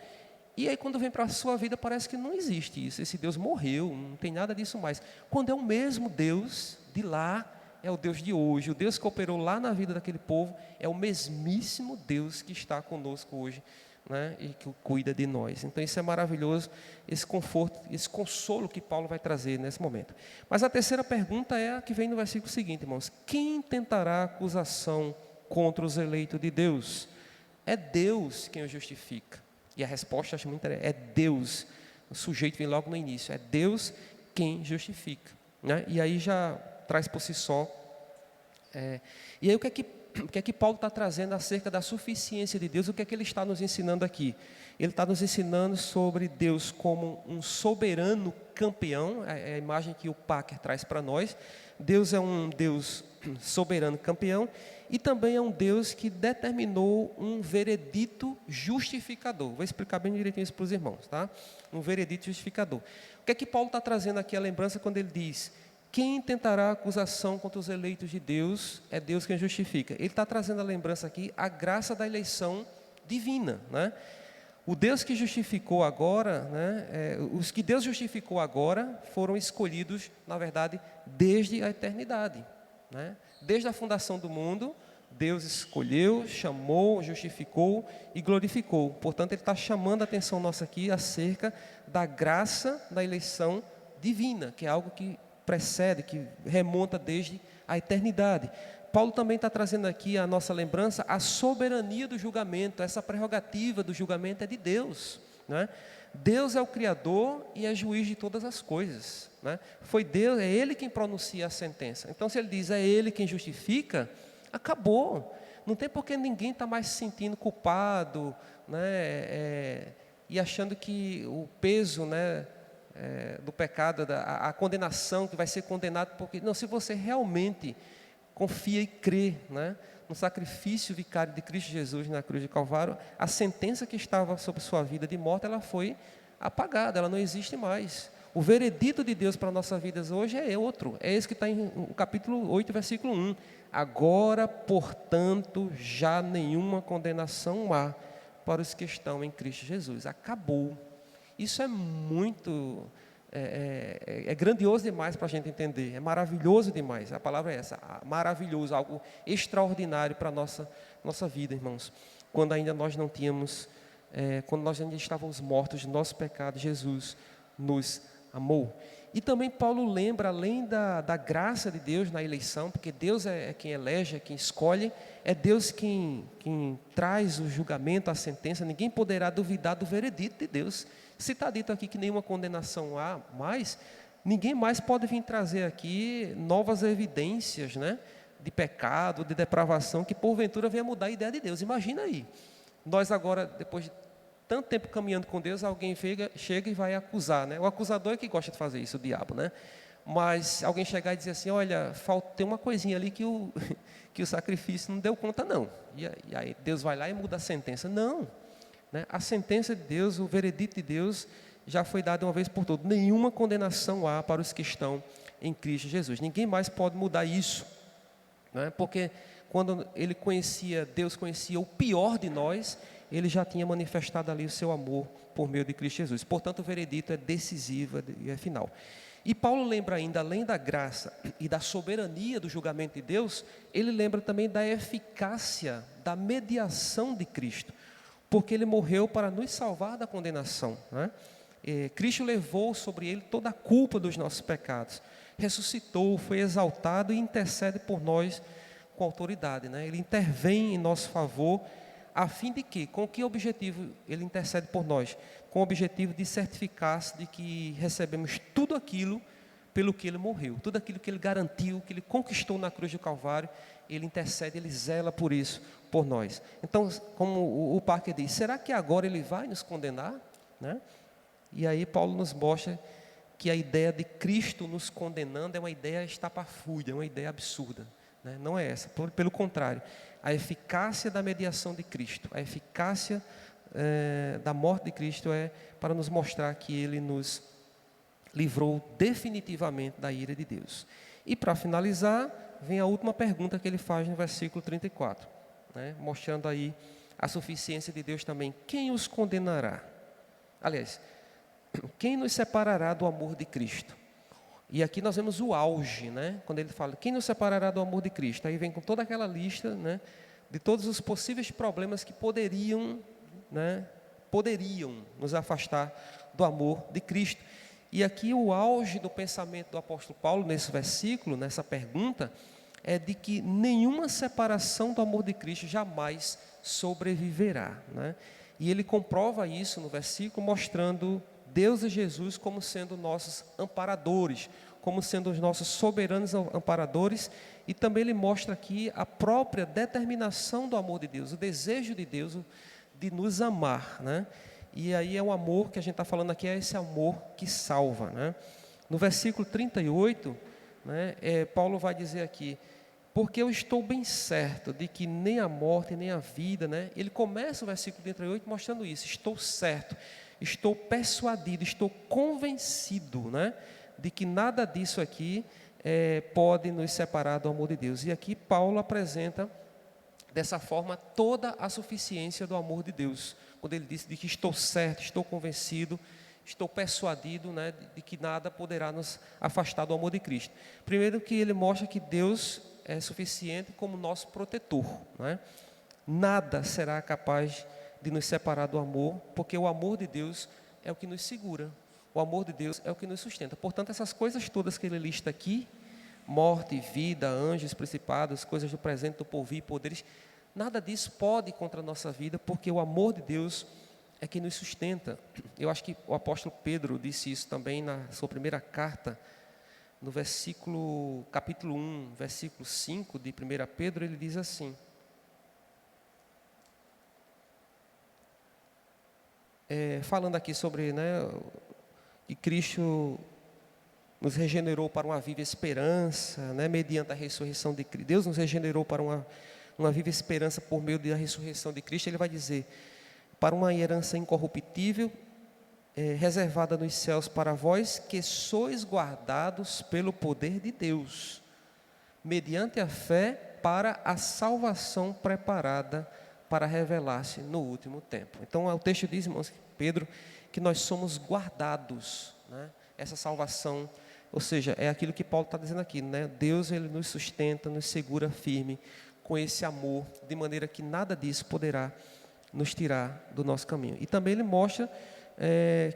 e aí quando vem para a sua vida parece que não existe isso, esse Deus morreu, não tem nada disso mais. Quando é o mesmo Deus de lá, é o Deus de hoje, o Deus que operou lá na vida daquele povo, é o mesmíssimo Deus que está conosco hoje, né, e que cuida de nós. Então isso é maravilhoso, esse conforto, esse consolo que Paulo vai trazer nesse momento. Mas a terceira pergunta é a que vem no versículo seguinte, irmãos: quem tentará acusação contra os eleitos de Deus? É Deus quem o justifica. E a resposta, acho muito interessante, é Deus. O sujeito vem logo no início, é Deus quem justifica, né? E aí já traz por si só. E aí o que é que Paulo está trazendo acerca da suficiência de Deus? O que é que ele está nos ensinando aqui? Ele está nos ensinando sobre Deus como um soberano campeão, é a imagem que o Parker traz para nós. Deus é um Deus soberano campeão e também é um Deus que determinou um veredito justificador. Vou explicar bem direitinho isso para os irmãos, tá? Um veredito justificador. O que é que Paulo está trazendo aqui a lembrança quando ele diz: quem tentará acusação contra os eleitos de Deus, é Deus quem justifica. Ele está trazendo a lembrança aqui, a graça da eleição divina, né? O Deus que justificou agora, né, os que Deus justificou agora, foram escolhidos, na verdade, desde a eternidade, né? Desde a fundação do mundo, Deus escolheu, chamou, justificou e glorificou. Portanto, Ele está chamando a atenção nossa aqui acerca da graça da eleição divina, que é algo que precede, que remonta desde a eternidade. Paulo também está trazendo aqui a nossa lembrança, a soberania do julgamento, essa prerrogativa do julgamento é de Deus, né? Deus é o Criador e é juiz de todas as coisas, né? Foi Deus, é Ele quem pronuncia a sentença. Então, se Ele diz, é Ele quem justifica, acabou. Não tem por que ninguém está mais se sentindo culpado, né? E achando que o peso, né, do pecado, a condenação, que vai ser condenado, porque não, se você realmente confia e crê, né, no sacrifício vicário de Cristo Jesus na cruz de Calvário, a sentença que estava sobre sua vida de morte, ela foi apagada, ela não existe mais. O veredito de Deus para a nossa vida hoje é outro, é esse que está em capítulo 8, versículo 1. Agora, portanto, já nenhuma condenação há para os que estão em Cristo Jesus. Acabou. Isso é muito, grandioso demais para a gente entender, é maravilhoso demais, a palavra é essa, maravilhoso, algo extraordinário para a nossa vida, irmãos. Quando ainda nós não tínhamos, quando nós ainda estávamos mortos de nosso pecado, Jesus nos amou. E também Paulo lembra, além da graça de Deus na eleição, porque Deus é quem elege, é quem escolhe, é Deus quem traz o julgamento, a sentença, ninguém poderá duvidar do veredito de Deus. Se está dito aqui que nenhuma condenação há mais, ninguém mais pode vir trazer aqui novas evidências, né, de pecado, de depravação, que porventura venha mudar a ideia de Deus. Imagina aí, nós agora, depois de tanto tempo caminhando com Deus, alguém chega e vai acusar, né? O acusador é que gosta de fazer isso, o diabo, né? Mas alguém chegar e dizer assim, olha, tem uma coisinha ali que o sacrifício não deu conta, não. E aí Deus vai lá e muda a sentença. Não, né? A sentença de Deus, o veredito de Deus, já foi dado uma vez por todas. Nenhuma condenação há para os que estão em Cristo Jesus. Ninguém mais pode mudar isso, né? Porque quando Deus conhecia o pior de nós, ele já tinha manifestado ali o seu amor por meio de Cristo Jesus. Portanto, o veredito é decisivo e é final. E Paulo lembra ainda, além da graça e da soberania do julgamento de Deus, ele lembra também da eficácia da mediação de Cristo, porque ele morreu para nos salvar da condenação, né? Cristo levou sobre ele toda a culpa dos nossos pecados, ressuscitou, foi exaltado e intercede por nós com autoridade, né? Ele intervém em nosso favor, a fim de que, com que objetivo ele intercede por nós? Com o objetivo de certificar-se de que recebemos tudo aquilo pelo que ele morreu, tudo aquilo que ele garantiu, que ele conquistou na cruz do Calvário, ele intercede, ele zela por isso, por nós. Então, como o Parker diz, será que agora ele vai nos condenar, né? E aí Paulo nos mostra que a ideia de Cristo nos condenando é uma ideia estapafúrdia, é uma ideia absurda, né? Não é essa, pelo contrário, a eficácia da mediação de Cristo, a eficácia da morte de Cristo é para nos mostrar que ele nos livrou definitivamente da ira de Deus. E para finalizar, vem a última pergunta que ele faz no versículo 34, né? Mostrando aí a suficiência de Deus também. Quem os condenará? Aliás, quem nos separará do amor de Cristo? E aqui nós vemos o auge, né? Quando ele fala, quem nos separará do amor de Cristo? Aí vem com toda aquela lista, né, de todos os possíveis problemas que poderiam nos afastar do amor de Cristo. E aqui o auge do pensamento do apóstolo Paulo, nesse versículo, nessa pergunta, é de que nenhuma separação do amor de Cristo jamais sobreviverá, né? E ele comprova isso no versículo, mostrando Deus e Jesus como sendo nossos amparadores, como sendo os nossos soberanos amparadores, e também ele mostra aqui a própria determinação do amor de Deus, o desejo de Deus de nos amar, né? E aí é o amor que a gente está falando aqui, é esse amor que salva, né? No versículo 38, né, Paulo vai dizer aqui, porque eu estou bem certo de que nem a morte, nem a vida, né? Ele começa o versículo 38 mostrando isso, estou certo, estou persuadido, estou convencido, né, de que nada disso aqui pode nos separar do amor de Deus. E aqui Paulo apresenta dessa forma toda a suficiência do amor de Deus, quando ele diz de que estou certo, estou convencido, estou persuadido, né, de que nada poderá nos afastar do amor de Cristo. Primeiro que ele mostra que Deus é suficiente como nosso protetor, né? Nada será capaz de nos separar do amor, porque o amor de Deus é o que nos segura, o amor de Deus é o que nos sustenta. Portanto, essas coisas todas que ele lista aqui, morte, vida, anjos, principados, coisas do presente, do porvir, poderes, nada disso pode ir contra a nossa vida, porque o amor de Deus é quem nos sustenta. Eu acho que o apóstolo Pedro disse isso também na sua primeira carta, no capítulo 1, versículo 5 de 1 Pedro, ele diz assim, falando aqui sobre, né, que Cristo nos regenerou para uma viva esperança, né, mediante a ressurreição de Cristo. Deus nos regenerou para uma viva esperança por meio da ressurreição de Cristo. Ele vai dizer, para uma herança incorruptível, reservada nos céus para vós, que sois guardados pelo poder de Deus, mediante a fé para a salvação preparada para revelar-se no último tempo. Então, o texto diz, irmãos, Pedro, que nós somos guardados, né? Essa salvação, ou seja, é aquilo que Paulo está dizendo aqui, né? Deus, ele nos sustenta, nos segura firme com esse amor, de maneira que nada disso poderá nos tirar do nosso caminho. E também ele mostra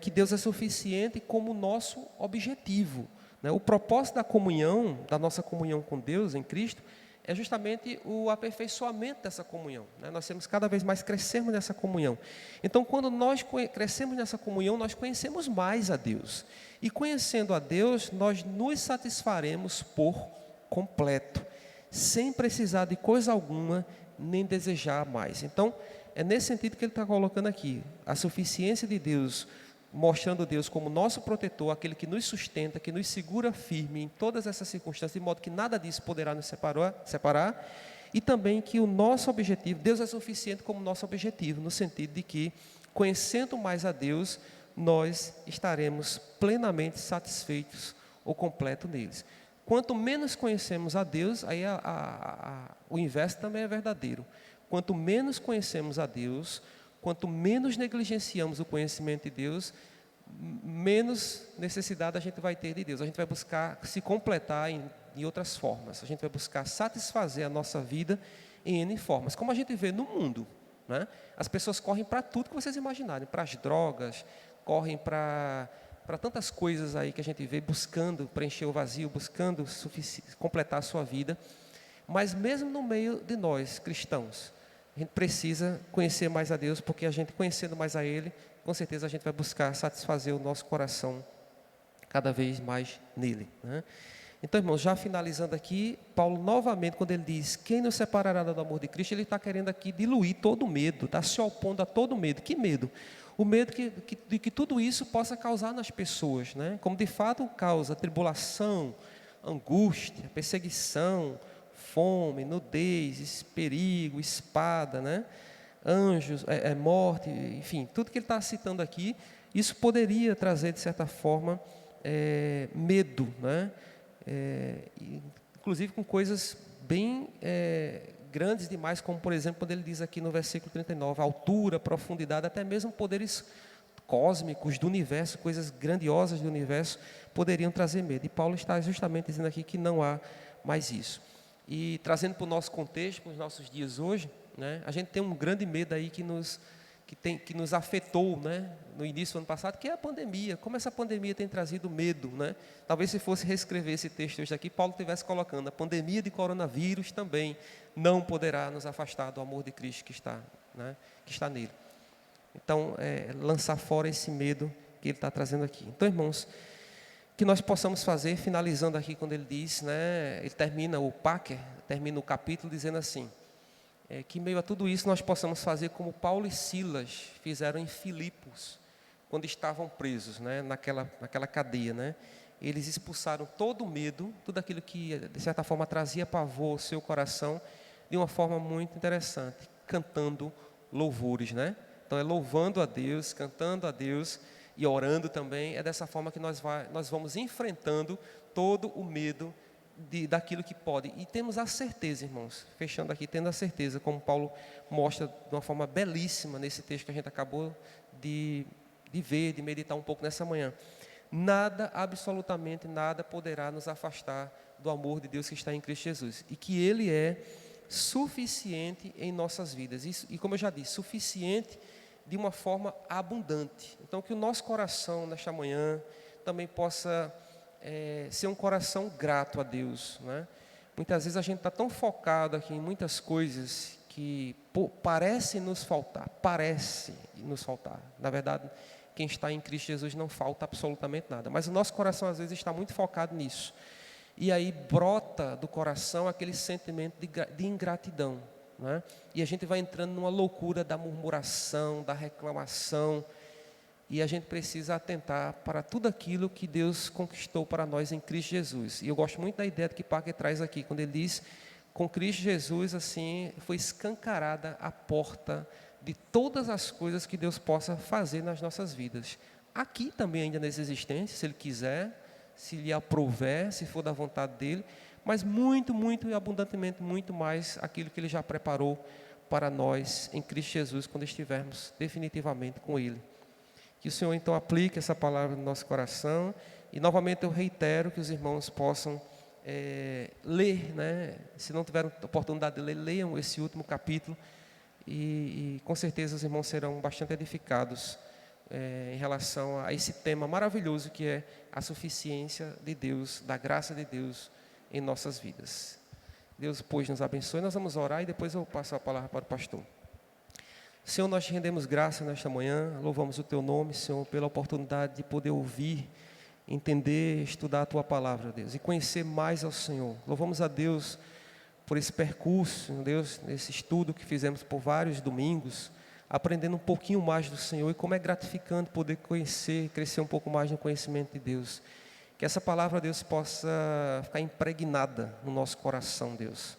que Deus é suficiente como nosso objetivo, né? O propósito da comunhão, da nossa comunhão com Deus em Cristo, é justamente o aperfeiçoamento dessa comunhão, né? Nós temos cada vez mais crescermos nessa comunhão. Então, quando nós crescemos nessa comunhão, nós conhecemos mais a Deus. E conhecendo a Deus, nós nos satisfaremos por completo, sem precisar de coisa alguma, nem desejar mais. Então, é nesse sentido que ele está colocando aqui, a suficiência de Deus, mostrando Deus como nosso protetor, aquele que nos sustenta, que nos segura firme em todas essas circunstâncias, de modo que nada disso poderá nos separar, e também que o nosso objetivo, Deus é suficiente como nosso objetivo, no sentido de que, conhecendo mais a Deus, nós estaremos plenamente satisfeitos ou completos neles. Quanto menos conhecemos a Deus, aí o inverso também é verdadeiro. Quanto menos conhecemos a Deus, quanto menos negligenciamos o conhecimento de Deus, menos necessidade a gente vai ter de Deus. A gente vai buscar se completar em outras formas. A gente vai buscar satisfazer a nossa vida em N formas. Como a gente vê no mundo, né? As pessoas correm para tudo que vocês imaginarem. Para as drogas, correm para tantas coisas aí que a gente vê, buscando preencher o vazio, buscando completar a sua vida. Mas mesmo no meio de nós, cristãos, a gente precisa conhecer mais a Deus, porque a gente conhecendo mais a Ele, com certeza a gente vai buscar satisfazer o nosso coração cada vez mais nele, né? Então, irmãos, já finalizando aqui, Paulo novamente, quando ele diz, quem nos separará do amor de Cristo, ele está querendo aqui diluir todo o medo, está se opondo a todo medo. Que medo? O medo de que tudo isso possa causar nas pessoas, né? Como de fato causa tribulação, angústia, perseguição, fome, nudez, perigo, espada, né? Anjos, morte, enfim, tudo que ele está citando aqui, isso poderia trazer, de certa forma, medo, né? Inclusive com coisas bem grandes demais, como por exemplo, quando ele diz aqui no versículo 39, altura, profundidade, até mesmo poderes cósmicos do universo, coisas grandiosas do universo, poderiam trazer medo. E Paulo está justamente dizendo aqui que não há mais isso. E trazendo para o nosso contexto, para os nossos dias hoje, né, a gente tem um grande medo aí que nos afetou, né, no início do ano passado, que é a pandemia. Como essa pandemia tem trazido medo, né? Talvez se fosse reescrever esse texto hoje aqui, Paulo estivesse colocando, a pandemia de coronavírus também não poderá nos afastar do amor de Cristo que está nele. Então, lançar fora esse medo que ele está trazendo aqui. Então, irmãos, que nós possamos fazer, finalizando aqui quando ele diz, né, ele termina o capítulo dizendo assim, que em meio a tudo isso nós possamos fazer como Paulo e Silas fizeram em Filipos, quando estavam presos, né, naquela cadeia, né? Eles expulsaram todo o medo, tudo aquilo que de certa forma trazia pavor ao seu coração, de uma forma muito interessante, cantando louvores, né? Então é louvando a Deus, cantando a Deus e orando também. É dessa forma que nós vamos enfrentando todo o medo daquilo que pode. E temos a certeza, irmãos, fechando aqui, tendo a certeza, como Paulo mostra de uma forma belíssima nesse texto que a gente acabou de ver, de meditar um pouco nessa manhã. Nada, absolutamente nada, poderá nos afastar do amor de Deus que está em Cristo Jesus. E que Ele é suficiente em nossas vidas. E como eu já disse, suficiente de uma forma abundante. Então, que o nosso coração, nesta manhã, também possa ser um coração grato a Deus, né? Muitas vezes a gente está tão focado aqui em muitas coisas que parece nos faltar. Na verdade, quem está em Cristo Jesus não falta absolutamente nada. Mas o nosso coração, às vezes, está muito focado nisso. E aí brota do coração aquele sentimento de ingratidão, né? E a gente vai entrando numa loucura da murmuração, da reclamação. E a gente precisa atentar para tudo aquilo que Deus conquistou para nós em Cristo Jesus. E eu gosto muito da ideia que Parker traz aqui, quando ele diz, com Cristo Jesus, assim, foi escancarada a porta de todas as coisas que Deus possa fazer nas nossas vidas. Aqui também ainda nessa existência, se Ele quiser, se lhe aprouver, se for da vontade dEle, mas muito, muito e abundantemente, muito mais aquilo que Ele já preparou para nós em Cristo Jesus, quando estivermos definitivamente com Ele. Que o Senhor então aplique essa palavra no nosso coração. E novamente eu reitero que os irmãos possam ler, né? Se não tiveram oportunidade de ler, leiam esse último capítulo. E com certeza os irmãos serão bastante edificados em relação a esse tema maravilhoso que é a suficiência de Deus, da graça de Deus em nossas vidas. Deus, pois, nos abençoe. Nós vamos orar e depois eu passo a palavra para o pastor. Senhor, nós te rendemos graça nesta manhã, louvamos o Teu nome, Senhor, pela oportunidade de poder ouvir, entender, estudar a Tua palavra, Deus, e conhecer mais ao Senhor. Louvamos a Deus por esse percurso, Deus, esse estudo que fizemos por vários domingos, aprendendo um pouquinho mais do Senhor, e como é gratificante poder conhecer, crescer um pouco mais no conhecimento de Deus. Que essa palavra, Deus, possa ficar impregnada no nosso coração, Deus.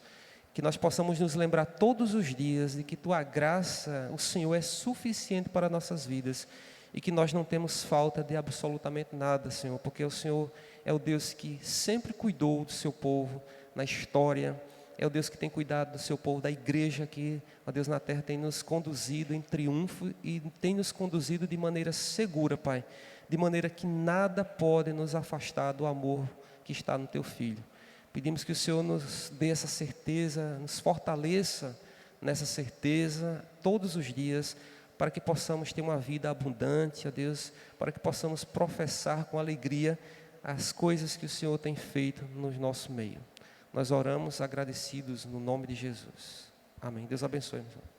Que nós possamos nos lembrar todos os dias de que Tua graça, o Senhor, é suficiente para nossas vidas e que nós não temos falta de absolutamente nada, Senhor, porque o Senhor é o Deus que sempre cuidou do seu povo na história, é o Deus que tem cuidado do seu povo, da igreja que, ó Deus, na terra tem nos conduzido em triunfo e tem nos conduzido de maneira segura, Pai, de maneira que nada pode nos afastar do amor que está no Teu Filho. Pedimos que o Senhor nos dê essa certeza, nos fortaleça nessa certeza todos os dias, para que possamos ter uma vida abundante, ó Deus, para que possamos professar com alegria as coisas que o Senhor tem feito no nosso meio. Nós oramos agradecidos no nome de Jesus. Amém. Deus abençoe, meu irmão.